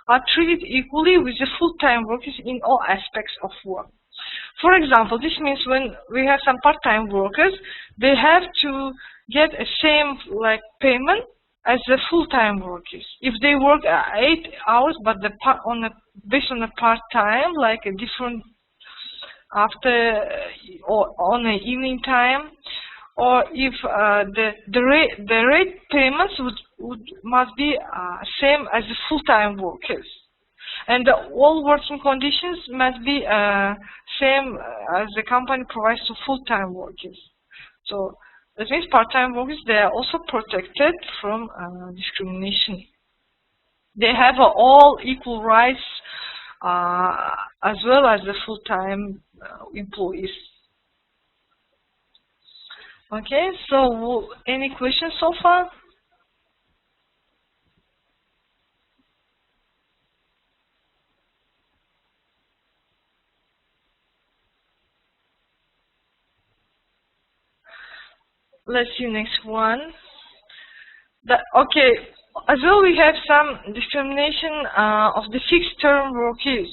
are treated equally with the full-time workers in all aspects of work. For example, this means when we have some part-time workers, they have to get a same payment as the full-time workers. If they work 8 hours, but based on the part-time, like a different after or on the evening time, or if the rate payments must be same as the full-time workers, and all working conditions must be same as the company provides to full-time workers. So that means part-time workers, they are also protected from discrimination. They have all equal rights as well as the full-time employees. Okay, so any questions so far? Let's see next one. Okay, as well we have some discrimination of the fixed-term workers.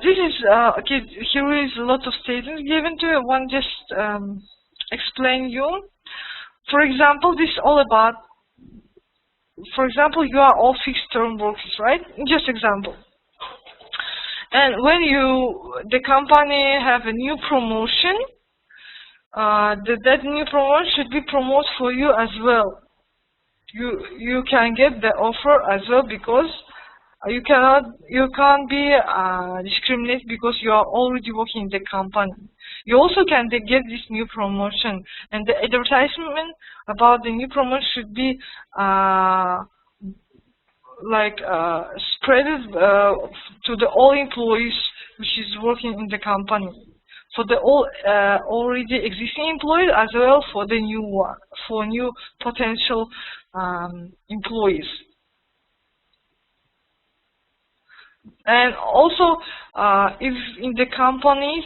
This is okay. Here is a lot of statements given to you. One just explain you. For example, this is all about. For example, you are all fixed-term workers, right? Just example. And when the company have a new promotion, that new promotion should be promoted for you as well. You can get the offer as well, because you can't be discriminated because you are already working in the company. You also can get this new promotion, and the advertisement about the new promotion should be spread to the all employees which is working in the company, for the all already existing employees as well for the new one, for new potential employees. And also, if in the companies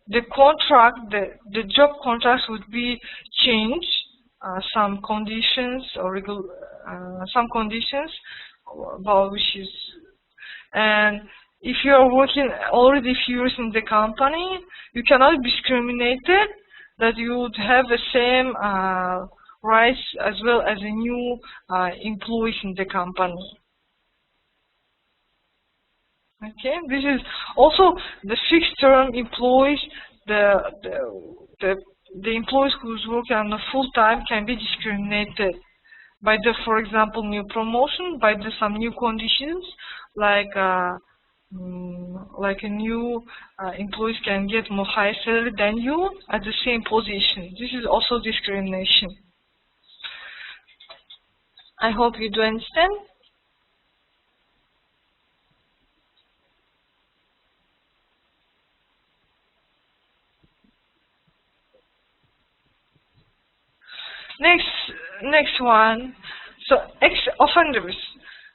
the contract, the job contracts would be changed, some conditions or some conditions about which is, and if you are working already few years in the company, you cannot be discriminated, that you would have the same rights as well as a new employees in the company. Okay, this is also the fixed-term employees. The employees who's working on a full-time can be discriminated by for example, new promotion, by some new conditions, like a new employees can get more higher salary than you at the same position. This is also discrimination. I hope you do understand. Next one. So ex-offenders.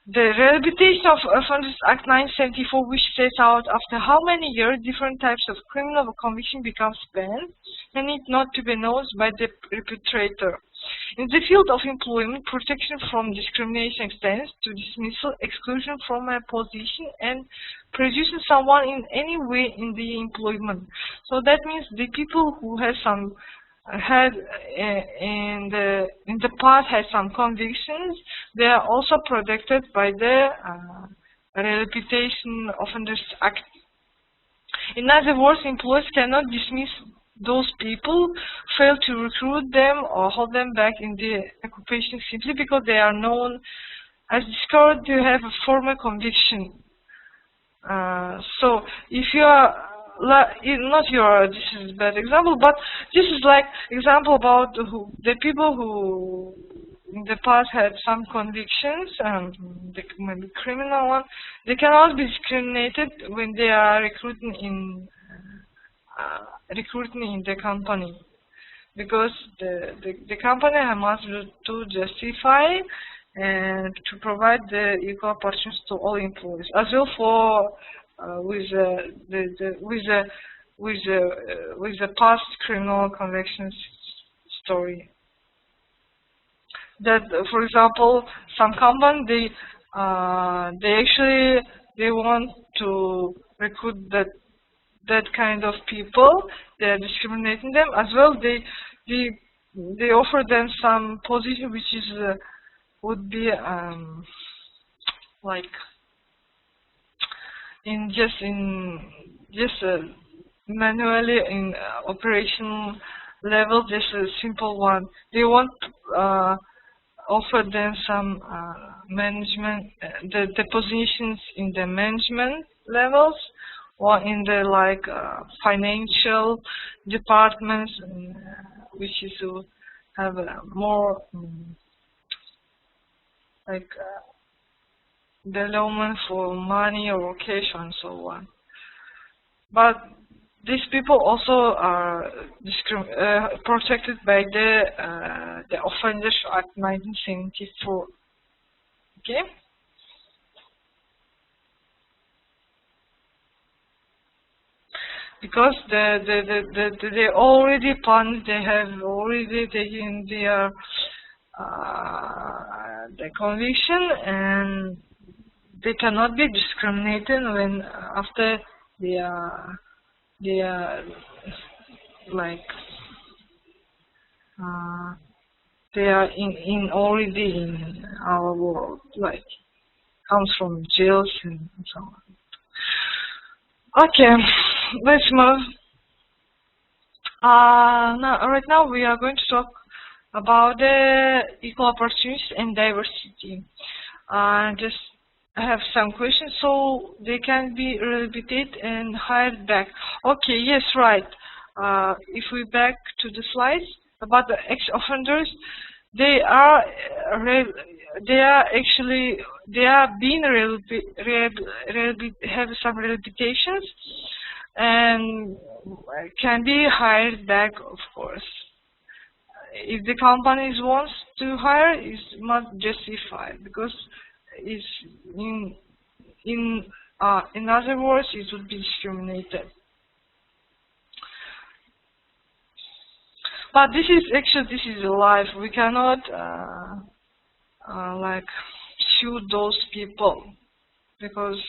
The Rehabilitation of Offenders Act 1974, which sets out after how many years different types of criminal conviction becomes banned and need not to be announced by the perpetrator. In the field of employment, protection from discrimination extends to dismissal, exclusion from a position, and prejudicing someone in any way in the employment. So that means the people who have in the past had some convictions, they are also protected by the Rehabilitation Offenders Act. In other words, employers cannot dismiss those people, fail to recruit them, or hold them back in the occupation simply because they are known as discovered to have a former conviction. So if you are this is a bad example, but this is like example about the people who in the past had some convictions, maybe criminal one. They cannot be discriminated when they are recruiting in recruiting in the company, because the company must to justify and to provide the equal opportunities to all employees, as well for with the past criminal convictions story. That, for example, some company they want to recruit that kind of people. They are discriminating them as well. They offer them some position which is would be like in just manually in operational level, just a simple one. They want offer them some management, the positions in the management levels, or in the like financial departments, which is to have more like development for money or cash and so on. But these people also are protected by the Offenders Act 1974. Okay. Because they already punished, they have already taken their the conviction, and they cannot be discriminated when after they are like they are in already in our world, like comes from jails and so on. Okay, let's move. Right now we are going to talk about the equal opportunities and diversity. Just I have some questions, so they can be repeated and hired back. Okay, yes, right. If we back to the slides about the ex-offenders, they are being have some rehabilitations and can be hired back, of course. If the companies wants to hire, it's not justified, because it's in other words, it would be discriminated. But this is a life. We cannot like sue those people, because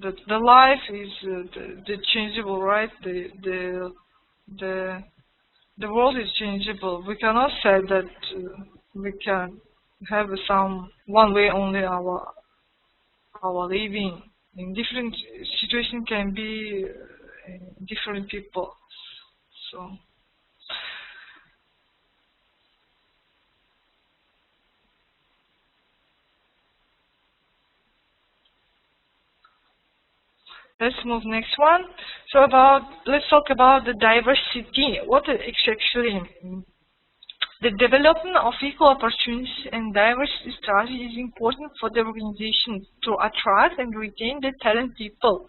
the life is the changeable, right? The world is changeable. We cannot say that we can have some one way only our living. In different situations can be different people. So let's move next one. So let's talk about the diversity. What is actually the development of equal opportunities and diversity strategy is important for the organization to attract and retain the talent people,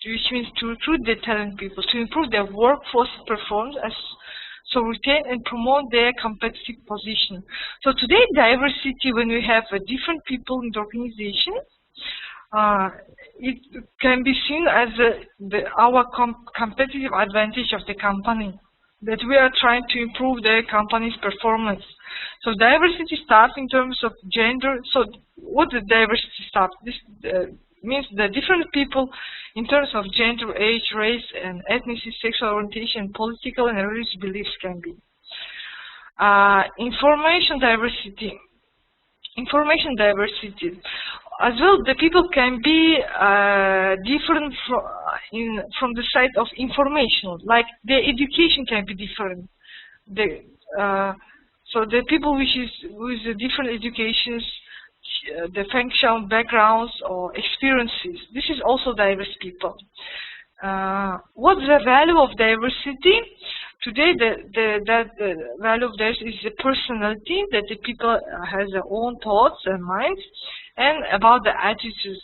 which means to recruit the talent people, to improve their workforce performance, so retain and promote their competitive position. So today, diversity, when we have different people in the organization, it can be seen as our competitive advantage of the company, that we are trying to improve the company's performance. So diversity starts in terms of gender. So what the diversity starts? This means that different people in terms of gender, age, race, and ethnicity, sexual orientation, political and religious beliefs can be. Information diversity. Information diversity. As well, the people can be different from the side of information, like their education can be different. So the people with different educations, the functional backgrounds or experiences, this is also diverse people. What's the value of diversity? Today, the value of diversity is the personality, that the people has their own thoughts and minds, and about the attitudes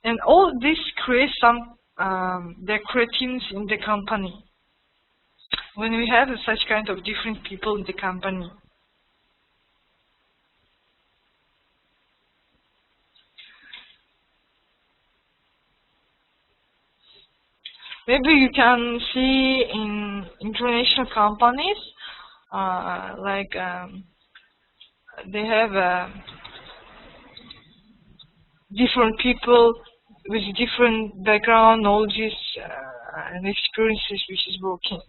and all this creates some their creativeness in the company. When we have such kind of different people in the company. Maybe you can see in international companies, they have different people with different background, knowledges, and experiences which is working.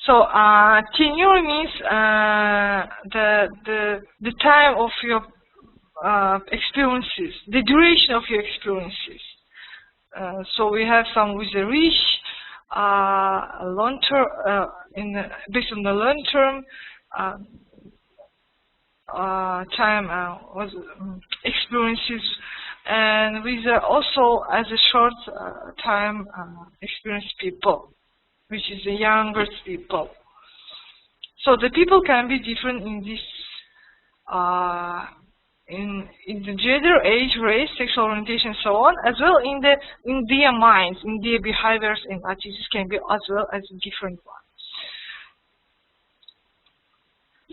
So tenure means the time of your experiences, the duration of your experiences. So we have some with the rich, long term, based on the long term time experiences, and with also as a short time experienced people, which is the younger people. So the people can be different in this, in the gender, age, race, sexual orientation, so on, as well in their minds, in their behaviors and attitudes can be as well as different ones.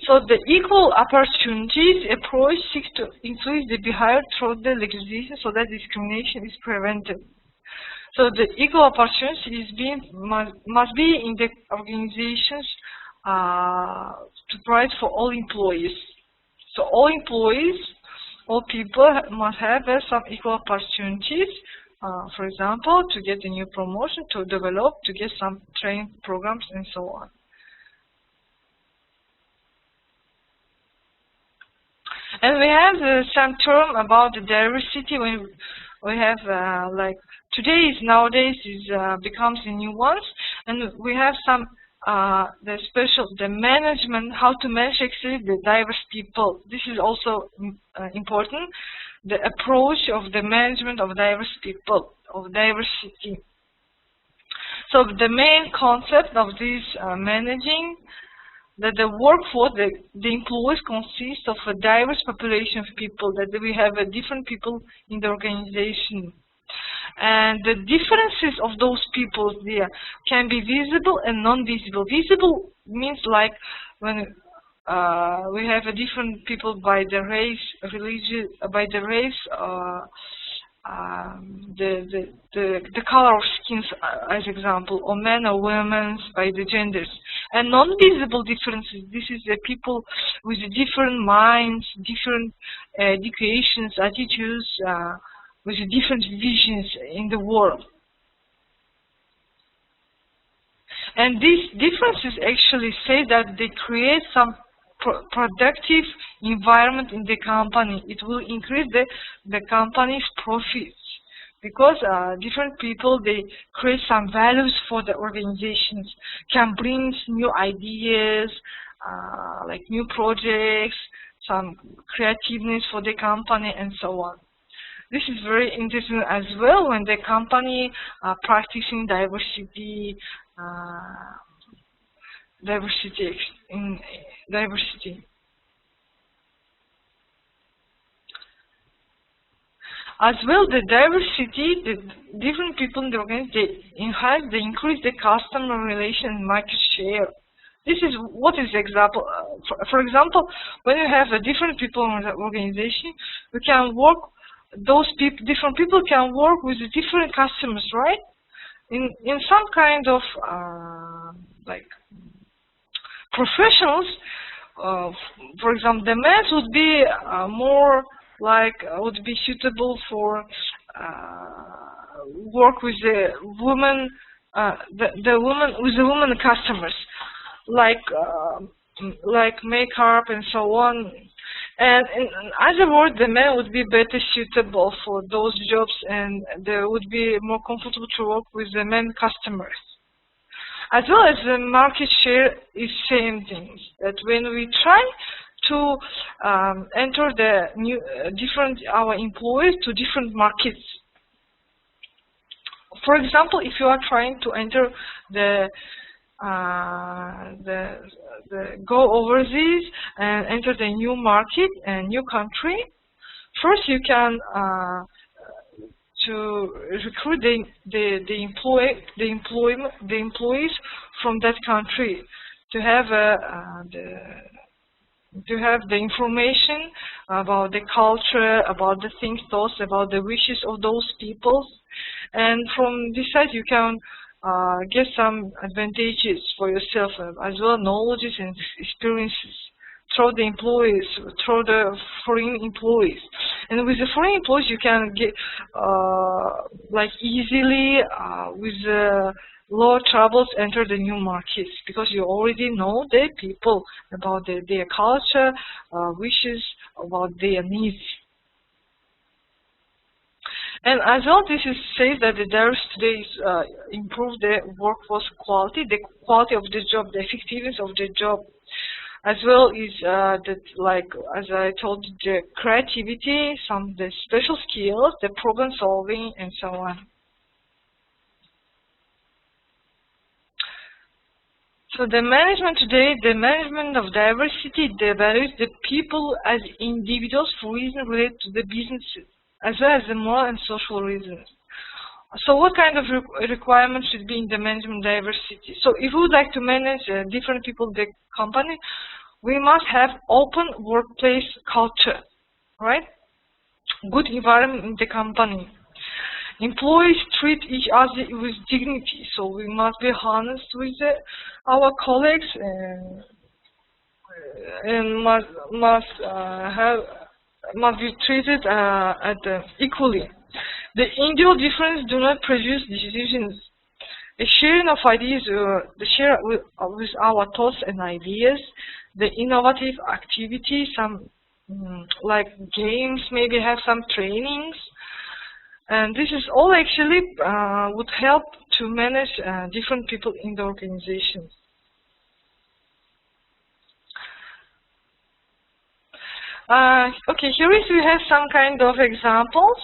So the equal opportunities approach seeks to influence the behavior through the legislation so that discrimination is prevented. So the equal opportunity is must be in the organizations to provide for all employees. So all employees, all people must have some equal opportunities. For example, to get a new promotion, to develop, to get some training programs, and so on. And we have some term about the diversity when we have nowadays becomes the new ones, and we have some the management, how to manage actually the diverse people. This is also important, the approach of the management of diverse people, of diversity. So the main concept of this managing, that the workforce, the employees consist of a diverse population of people, that we have different people in the organization. And the differences of those people there can be visible and non-visible. Visible means like when we have different people by the race, religion, by the race, the color of skins, as example, or men or women by the genders. And non-visible differences, this is the people with different minds, different educations, attitudes, with different visions in the world. And these differences actually say that they create some productive environment in the company. It will increase the company's profits, because different people, they create some values for the organizations, can bring new ideas, like new projects, some creativeness for the company, and so on. This is very interesting as well when the company practicing diversity, diversity. As well, the diversity, the different people in the organization, they increase the customer relation and market share. This is what is example. For example, when you have different people in the organization, you can work. Those different people can work with different customers, right? In some kind of like professionals, for example, the men would be more like would be suitable for work with the women, the women customers, like makeup and so on. And in other words, the men would be better suitable for those jobs, and they would be more comfortable to work with the men customers. As well as the market share is same things, that when we try to enter the new our employees to different markets. For example, if you are trying to enter the go overseas and enter the new market and new country, first you can to recruit the employees from that country to have the information about the culture, about the thoughts, about the wishes of those people, and from this side you can get some advantages for yourself as well, knowledges and experiences through the employees, through the foreign employees. And with the foreign employees you can get like easily with low troubles enter the new markets, because you already know the people about their culture, wishes, about their needs. And as well, this says that the diversity today is improve the workforce quality, the quality of the job, the effectiveness of the job, as well is that, like as I told you, the creativity, the special skills, the problem solving, and so on. So the management today, the management of diversity, they values the people as individuals for reasons related to the businesses, as well as the moral and social reasons. So what kind of requirements should be in the management diversity? So if we would like to manage different people in the company, we must have open workplace culture, right? Good environment in the company. Employees treat each other with dignity, so we must be honest with our colleagues and must be treated equally. The individual differences do not produce decisions. The sharing of ideas, the share with our thoughts and ideas, the innovative activities, some like games, maybe have some trainings. And this is all actually would help to manage different people in the organization. Okay, here we have some kind of examples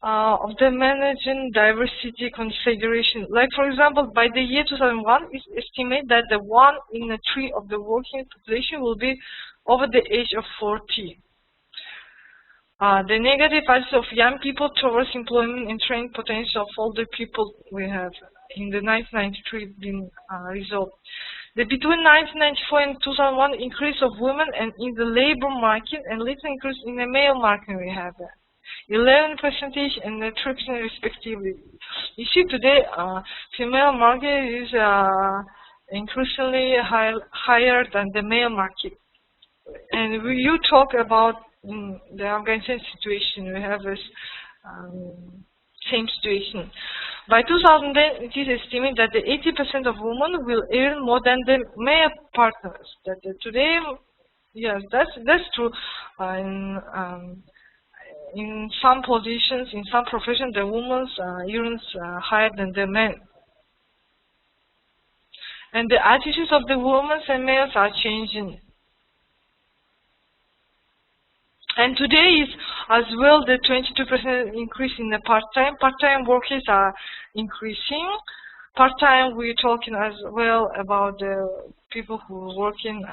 of the managing diversity consideration. Like for example, by the year 2001, it's estimated that the 1 in 3 of the working population will be over the age of 40. The negative attitude of young people towards employment and training potential of older people we have in the 1993 been resolved. Between 1994 and 2001, increase of women and in the labor market and little increase in the male market we have 11% and 3% respectively. You see today, female market is increasingly higher than the male market. And you talk about the Afghanistan situation, we have this same situation. By 2010, it is estimated that the 80% of women will earn more than the male partners. That today, yes, that's true. In some positions, in some professions, the women earns higher than the men. And the attitudes of the women and males are changing. And today is as well the 22% increase in the part-time. Part-time workers are increasing. Part-time, we're talking as well about the people who are working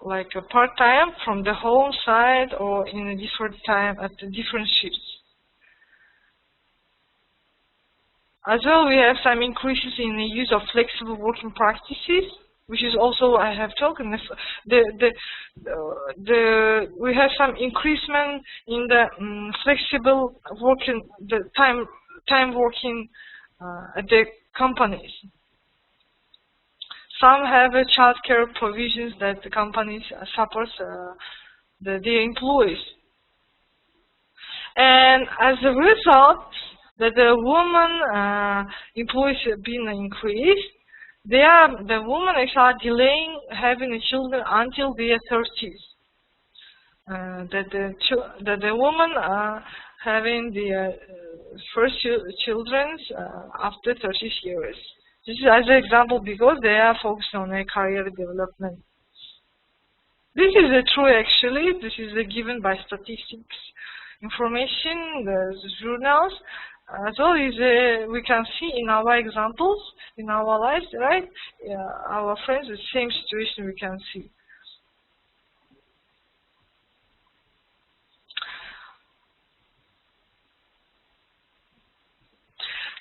like a part-time from the home side or in a different time at the different shifts. As well, we have some increases in the use of flexible working practices, which is also I have talked. We have some increasement in the flexible working, the time working at the companies. Some have childcare provisions that the companies support their employees, and as a result, that the women employees have been increased. The women are delaying having children until their 30s. That the women are having their first children after 30 years. This is as an example because they are focused on a career development. This is true actually. This is given by statistics information, the journals. as well is we can see in our examples, in our lives, right? Our friends, the same situation we can see.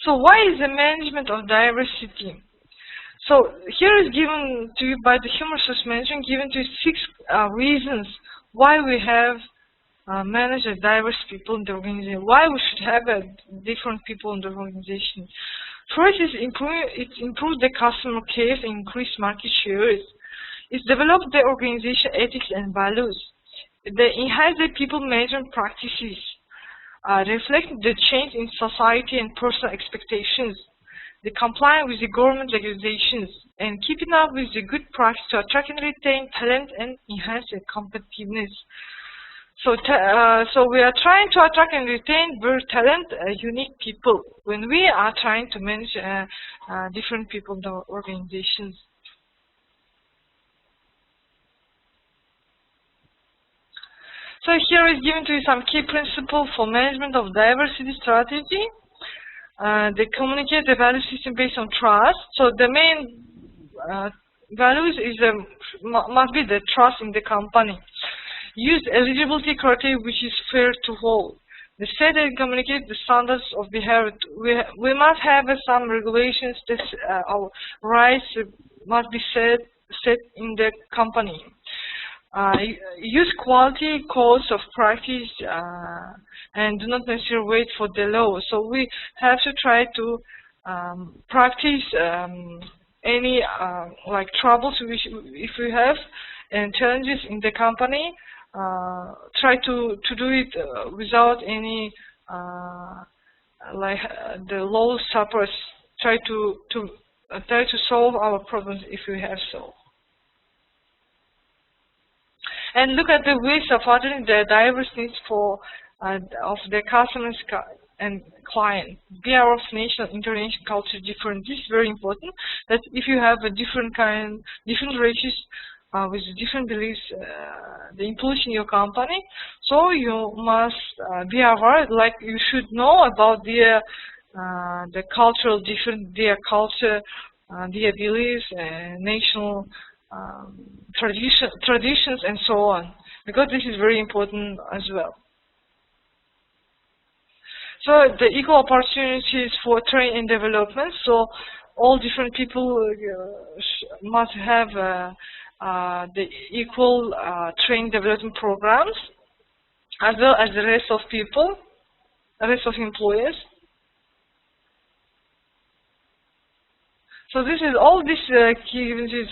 So why is the management of diversity? So here is given to you by the human resource management, given to you 6 reasons why we have manage a diverse people in the organization. Why we should have different people in the organization? First is improve the customer care and increase market shares. It's develop the organization ethics and values. They enhance the people management practices. Reflect the change in society and personal expectations. They comply with the government regulations and keeping up with the good practice to attract and retain talent and enhance their competitiveness. So we are trying to attract and retain very talented, unique people when we are trying to manage different people in the organizations. So here is given to you some key principles for management of diversity strategy. They communicate the value system based on trust. So the main values is must be the trust in the company. Use eligibility criteria which is fair to all. They set and communicate the standards of behavior. We must have some regulations that our rights must be set in the company. Use quality codes of practice and do not necessarily wait for the law. So we have to try to practice any like troubles if we have and challenges in the company. Try to do it without any like the law suppress. Try to solve our problems if we have so. And look at the ways of addressing the diverse needs of the customers and client. Be aware of national, international culture difference. This is very important. That if you have a different races with different beliefs, the employees in your company, so you must be aware. Like you should know about the cultural difference, their culture, their beliefs, national. Traditions and so on, because this is very important as well. So the equal opportunities for training and development. So all different people must have the equal training development programs, as well as the rest of people, the rest of employers. So this is all this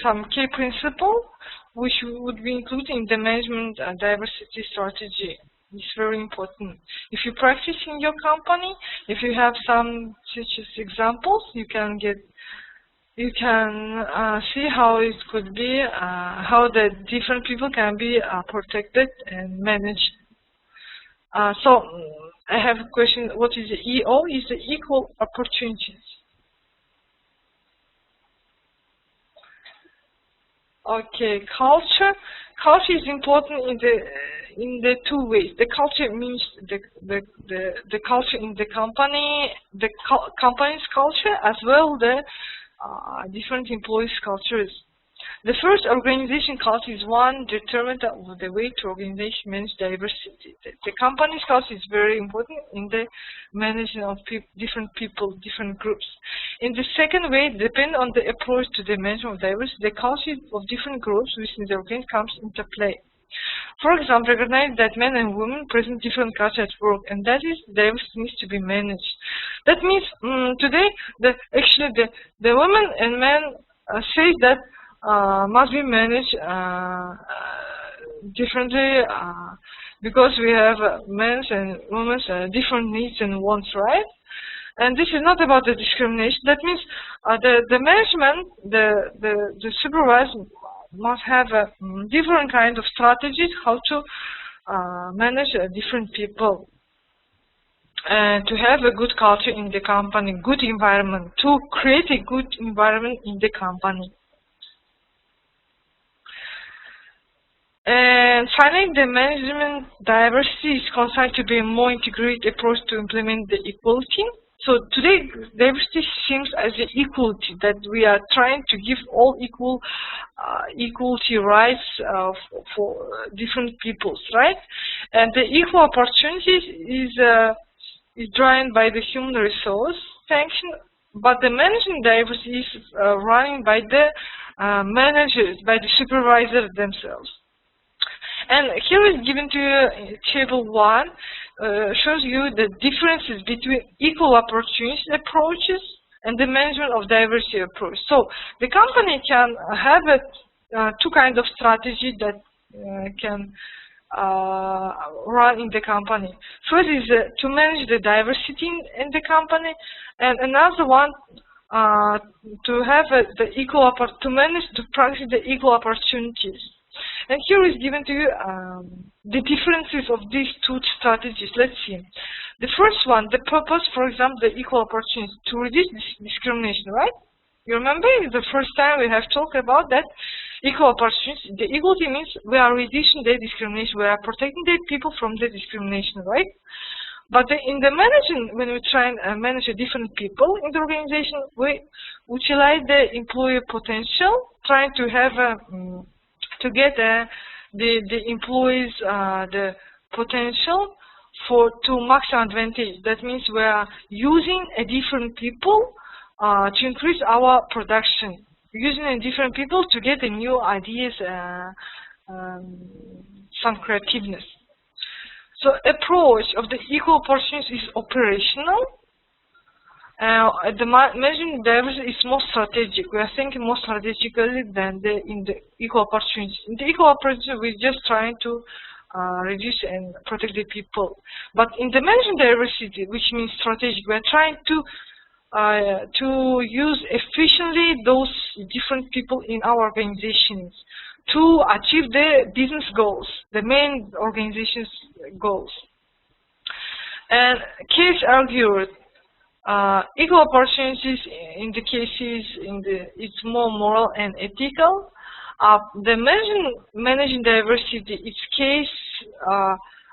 some key principle which would be included in the management diversity strategy. It's very important. If you practice in your company, if you have some such examples, you can see how it could be, how the different people can be protected and managed. So I have a question. What is the EO? Is the equal opportunities. Okay, culture. Culture is important in the 2 ways. The culture means the culture in the company, the company's culture, as well the different employees' cultures. The first organization culture is one determined of the way to organization manage diversity. The company's culture is very important in the management of different people, different groups. In the second way, depending on the approach to the management of diversity, the culture of different groups within the organization comes into play. For example, recognize that men and women present different cultures at work, and that is diversity needs to be managed. That means today, actually the women and men say that must be managed differently because we have men's and women's different needs and wants, right? And this is not about the discrimination. That means the management, the supervisor must have a different kind of strategies how to manage different people and to have a good culture in the company, good environment, to create a good environment in the company. And finally, the management diversity is concerned to be a more integrated approach to implement the equality. So today, diversity seems as an equality, that we are trying to give all equality rights for different peoples, right? And the equal opportunities is driven by the human resource function, but the managing diversity is running by the managers, by the supervisors themselves. And here is given to you table 1, shows you the differences between equal opportunity approaches and the management of diversity approach. So the company can have two kinds of strategy that can run in the company. First is to manage the diversity in the company, and another one to have to practice the equal opportunities. And here is given to you the differences of these two strategies. Let's see. The first one, the purpose, for example, the equal opportunity, to reduce discrimination, right? You remember the first time we have talked about that equal opportunity. The equality means we are reducing the discrimination, we are protecting the people from the discrimination, right? But in the managing, when we try and manage different people in the organization, we utilize the employee potential, trying to have to get the employees the potential to maximum advantage. That means we are using different people to increase our production, using different people to get the new ideas, some creativeness. So approach of the equal opportunities is operational. The managing diversity is more strategic. We are thinking more strategically than in the equal opportunities. In the equal opportunity, we're just trying to reduce and protect the people. But in the managing diversity, which means strategic, we are trying to use efficiently those different people in our organizations to achieve the business goals, the main organization's goals. And case argued, equal opportunities in the cases it's more moral and ethical. The managing diversity, its case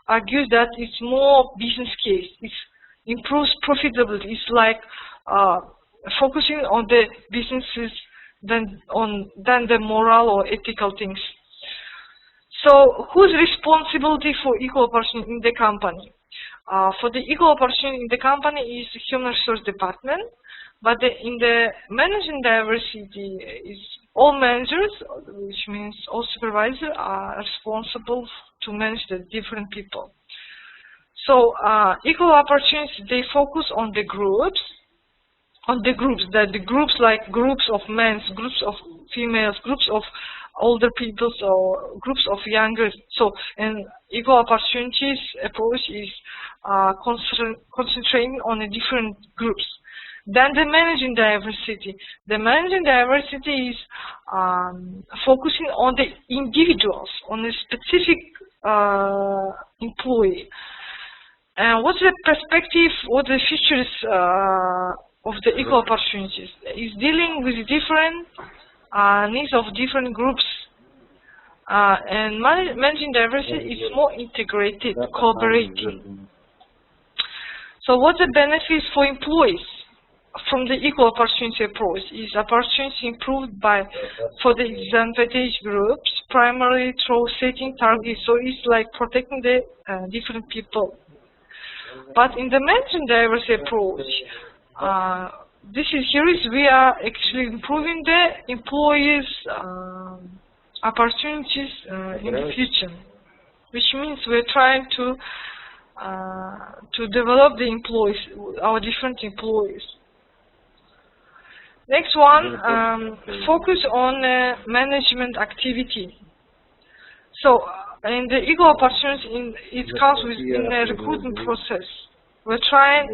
argues that it's more business case. It improves profitability. It's like focusing on the businesses than the moral or ethical things. So whose responsibility for equal opportunity in the company? For the equal opportunity in the company is the human resource department, but in the managing diversity is all managers, which means all supervisors are responsible to manage the different people. So equal opportunities, they focus on the groups, like groups of men, groups of females, groups of older people, or groups of younger. So, and equal opportunities approach is concentrating on the different groups. Then the managing diversity. The managing diversity is focusing on the individuals, on a specific employee. And what's the perspective, what the features of the equal opportunities? Is dealing with different needs of different groups. And managing diversity is more integrated, cooperating. So what the benefits for employees from the equal opportunity approach is opportunity improved for the disadvantaged groups, primarily through setting targets. So it's like protecting the different people. But in the managing diversity approach, we are actually improving the employees' opportunities in the future, which means we're trying to develop the employees, our different employees. Next one, focus on management activity. So in the equal opportunity, it comes within the recruitment process. We're trying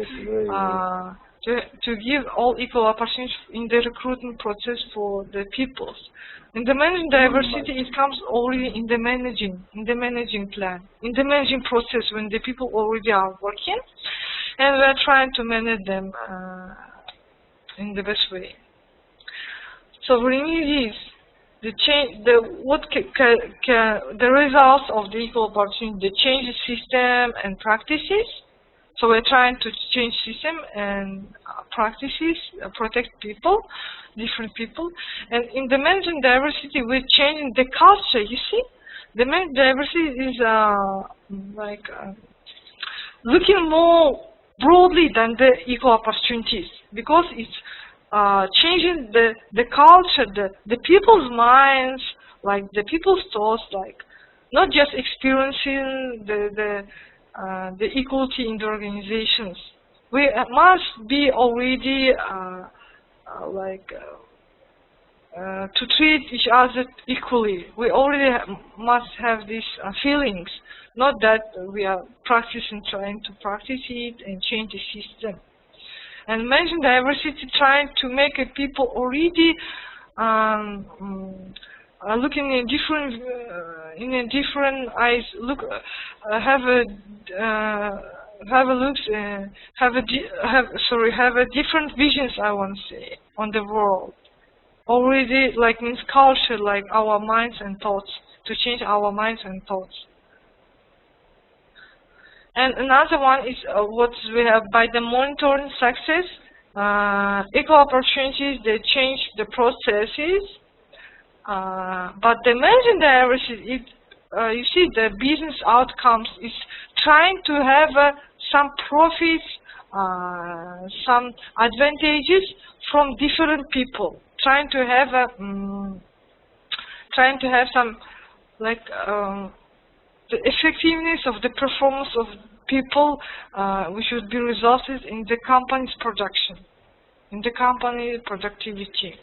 to give all equal opportunities in the recruitment process for the peoples. In the managing diversity, it comes already in the managing plan, in the managing process when the people already are working, and we're trying to manage them in the best way. So really is the results of the equal opportunity, the change the system and practices. So we're trying to change system and practices, protect people, different people. And in the management diversity, we're changing the culture. You see, the management diversity is looking more broadly than the equal opportunities, because it's changing the culture, the people's minds, like the people's thoughts, like not just experiencing the equality in the organizations. We must be already to treat each other equally. We already must have these feelings, not that we are trying to practice it and change the system. And mention diversity, trying to make people already looking in different eyes. Have a different visions, I want to say, on the world. Already, like, means culture, like our minds and thoughts, to change our minds and thoughts. And another one is what we have by the monitoring success, equal opportunities. They change the processes, but the managing diversity, you see, the business outcomes is trying to have some profits, some advantages from different people. Trying to have some, like, the effectiveness of the performance of people, which would be resulted in the company's production, in the company productivity.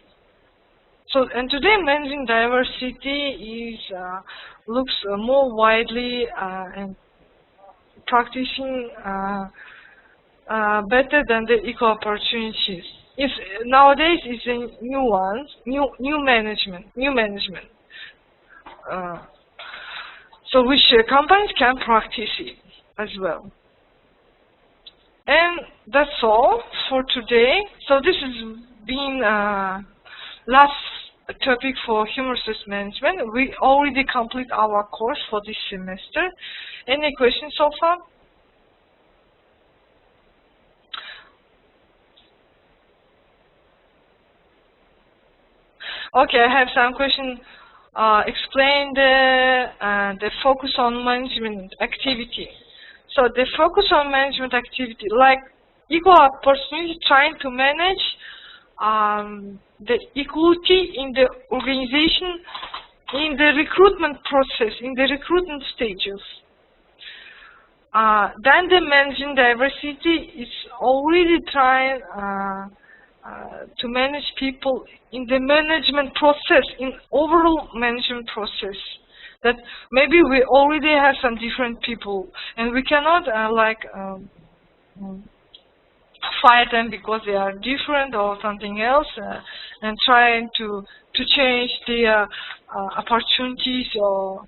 So, and today managing diversity is looks more widely and practicing better than the equal opportunities. If nowadays it's a new management. So which companies can practice it as well. And that's all for today. So this has been last topic for human resource management. We already complete our course for this semester. Any questions so far? Okay, I have some question. Explain the focus on management activity. So the focus on management activity, like equal opportunity, trying to manage the equality in the organization, in the recruitment process, in the recruitment stages. Then the managing diversity is already trying to manage people in the management process, in overall management process. That maybe we already have some different people, and we cannot fight them because they are different or something else, and trying to change the opportunities or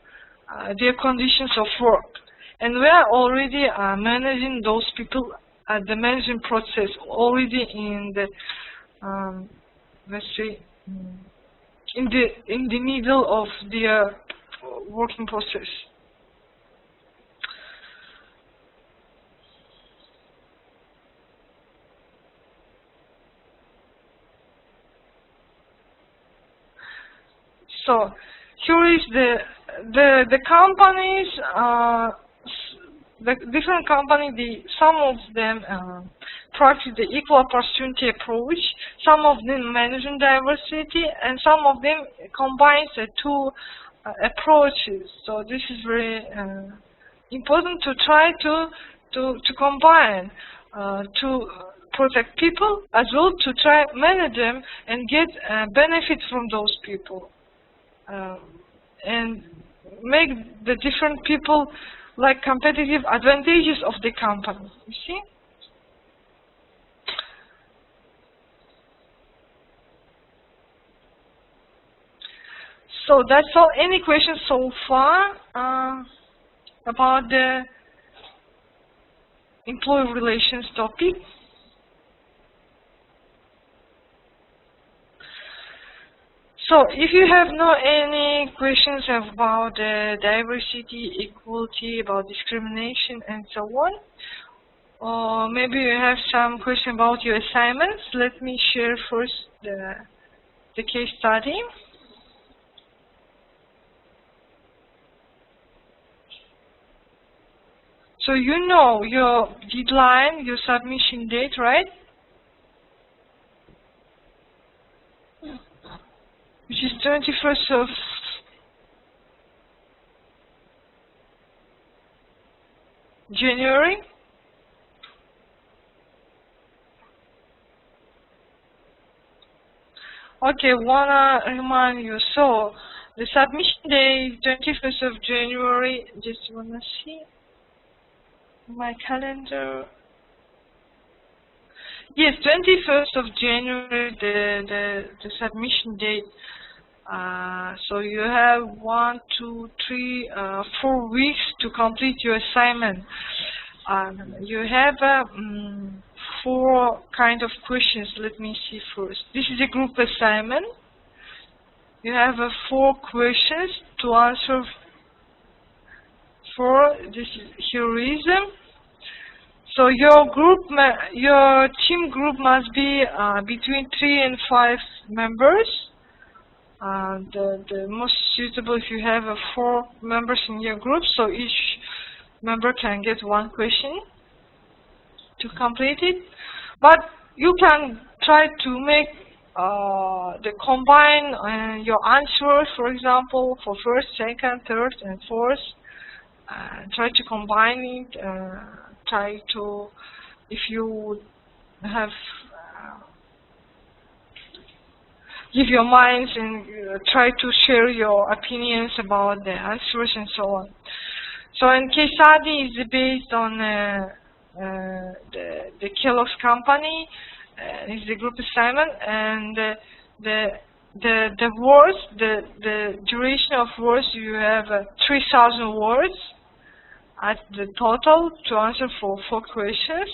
their conditions of work. And we are already managing those people at the management process, already in the let's say in the middle of the working process. So here is the companies, the different companies. Some of them practice the equal opportunity approach. Some of them managing diversity, and some of them combines the two approaches. So this is very important to try to combine to protect people, as well to try manage them and get benefits from those people, and make the different people like competitive advantages of the company. You see? So that's all. Any questions so far about the employee relations topic? So if you have any questions about diversity, equality, about discrimination, and so on, Or maybe you have some question about your assignments. Let me share first the case study. So you know your deadline, your submission date, right? Which is 21st of January. Okay, wanna remind you. So the submission day is 21st of January. Just wanna see my calendar. Yes, 21st of January, the submission date. So you have 1, 2, 3, 4 weeks to complete your assignment. You have 4 kind of questions. Let me see first. This is a group assignment. You have 4 questions to answer for this heroism. So your team group must be between 3 and 5 members. The most suitable if you have 4 members in your group, so each member can get 1 question to complete it. But you can try to make the combine your answers, for example, for first, second, third, and fourth. Try to combine it. Try to, if you have give your minds and try to share your opinions about the answers and so on. So in case study is based on the Kellogg's company. It's a group assignment, and the words, the duration of words, you have 3,000 words at the total to answer for 4 questions.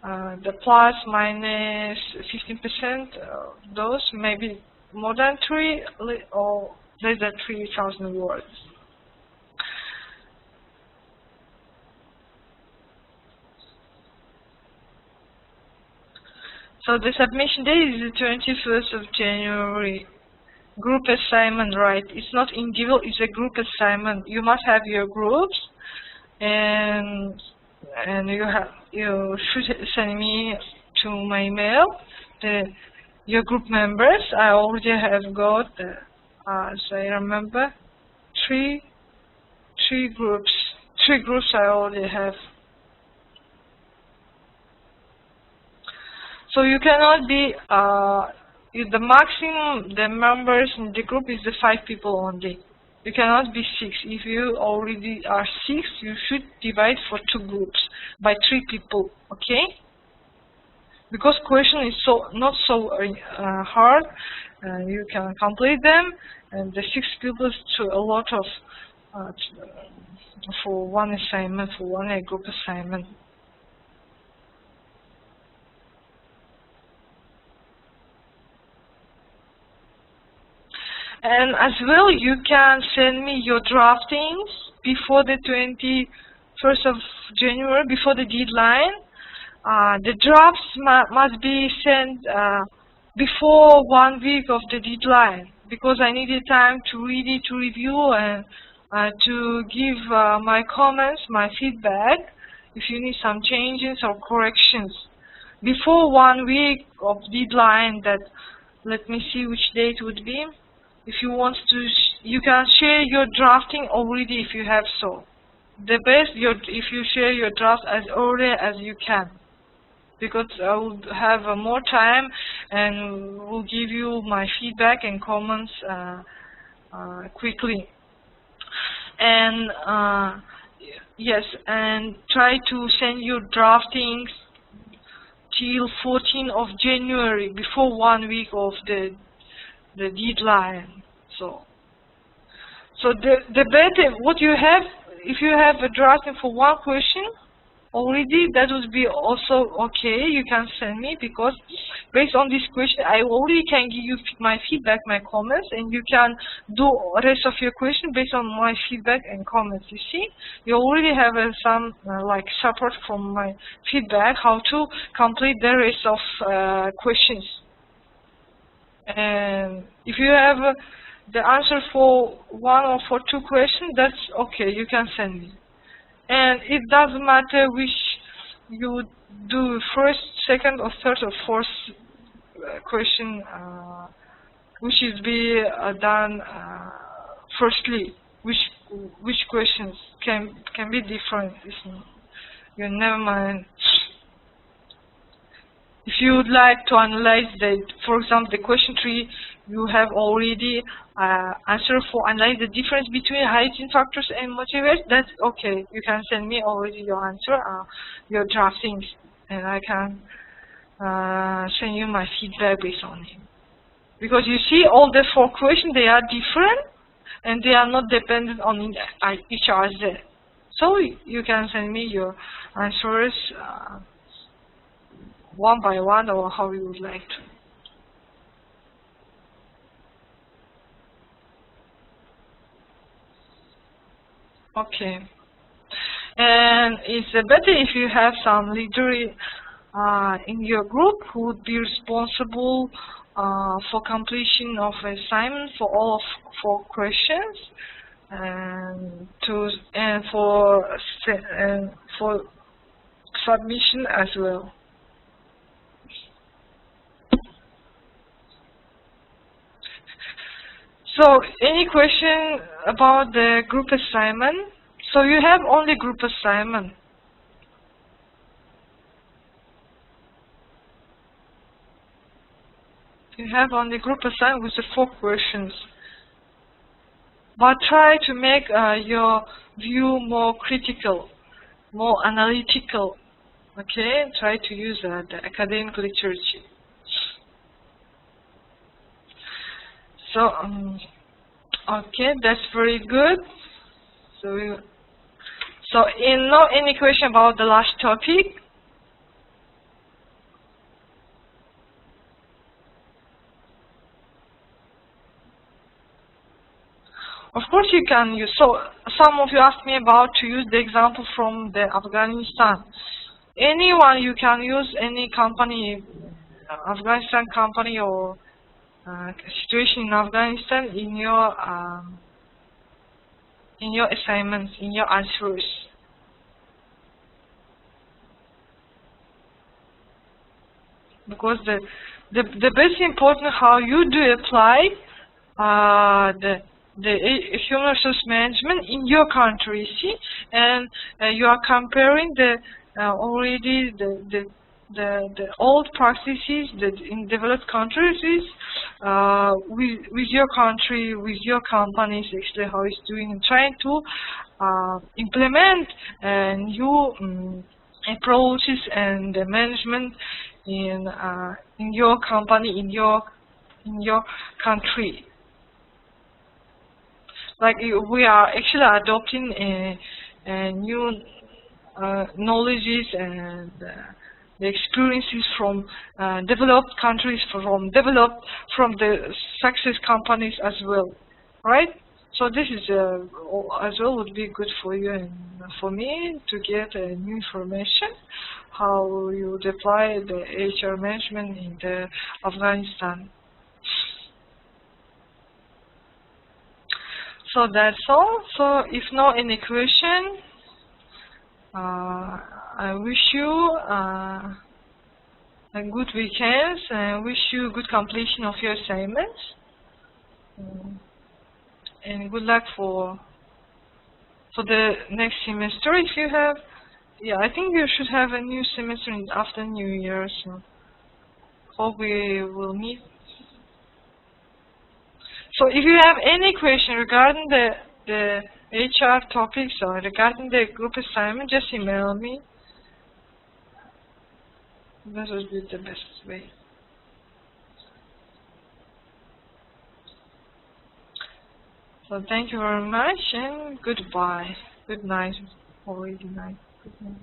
The plus minus 15% those, maybe more than 3 or less than 3,000 words. So the submission date is the 21st of January. Group assignment, right? It's not individual, it's a group assignment. You must have your groups, and you should send me to my email your group members. I already have got, as I remember, three groups. 3 groups I already have. So you cannot be the maximum the members in the group is the 5 people only. You cannot be 6. If you already are 6, you should divide for 2 groups by 3 people. Okay? Because question is not so hard, you can complete them, and the 6 people is a lot of for one assignment, for one group assignment. And as well, you can send me your draftings before the 21st of January, before the deadline. The drafts must be sent before 1 week of the deadline, because I needed time to read it, to review, and to give my comments, my feedback, if you need some changes or corrections. Before 1 week of deadline, that, let me see which date would be. If you want to, you can share your drafting already if you have so. The best, if you share your draft as early as you can, because I will have more time and will give you my feedback and comments quickly. And yes, and try to send your draftings till 14th of January, before 1 week of the deadline. So the better what you have, if you have a drafting for 1 question, already, that would be also okay. You can send me, because based on this question, I already can give you my feedback, my comments, and you can do rest of your question based on my feedback and comments. You see, you already have some like support from my feedback how to complete the rest of questions. And if you have the answer for one or for two questions, that's okay. You can send me. And it doesn't matter which you do first, second, or third, or fourth question, which is be done firstly. Which questions can be different. You never mind. If you would like to analyze for example, the question 3, you have already answer for analyze the difference between highlighting factors and motivators. That's okay. You can send me already your answer, your draftings, and I can send you my feedback based on it. Because you see, all the 4 questions, they are different, and they are not dependent on each other. So you can send me your answers one by one, or how you would like to. Okay. And it's better if you have some leader in your group who would be responsible for completion of assignment for all of 4 questions, and for submission as well. So, any question about the group assignment? So you have only group assignment. You have only group assignment with the 4 questions. But try to make your view more critical, more analytical. Okay? Try to use the academic literature. So, okay, that's very good. So, any question about the last topic? Of course you can use. So, some of you asked me about to use the example from the Afghanistan. Anyone, you can use any company, Afghanistan company, or situation in Afghanistan in your assignments, in your answers. Because the best important how you do apply the human resource management in your country, see, and you are comparing already the old practices that in developed countries with your country, with your companies, actually how it's doing, and trying to implement new approaches and management in your company, in your country. Like we are actually adopting new knowledges and the experiences from developed countries, from the success companies as well, right? So this is as well would be good for you and for me to get new information how you would apply the HR management in the Afghanistan. So that's all. So if no any question, I wish you a good weekend and wish you good completion of your assignments. And good luck for the next semester. If you have, yeah, I think you should have a new semester after New Year. So hope we will meet. So if you have any question regarding the HR topics or regarding the group assignment, just email me. That would be the best way. So thank you very much and goodbye. Good night. Already night. Good night.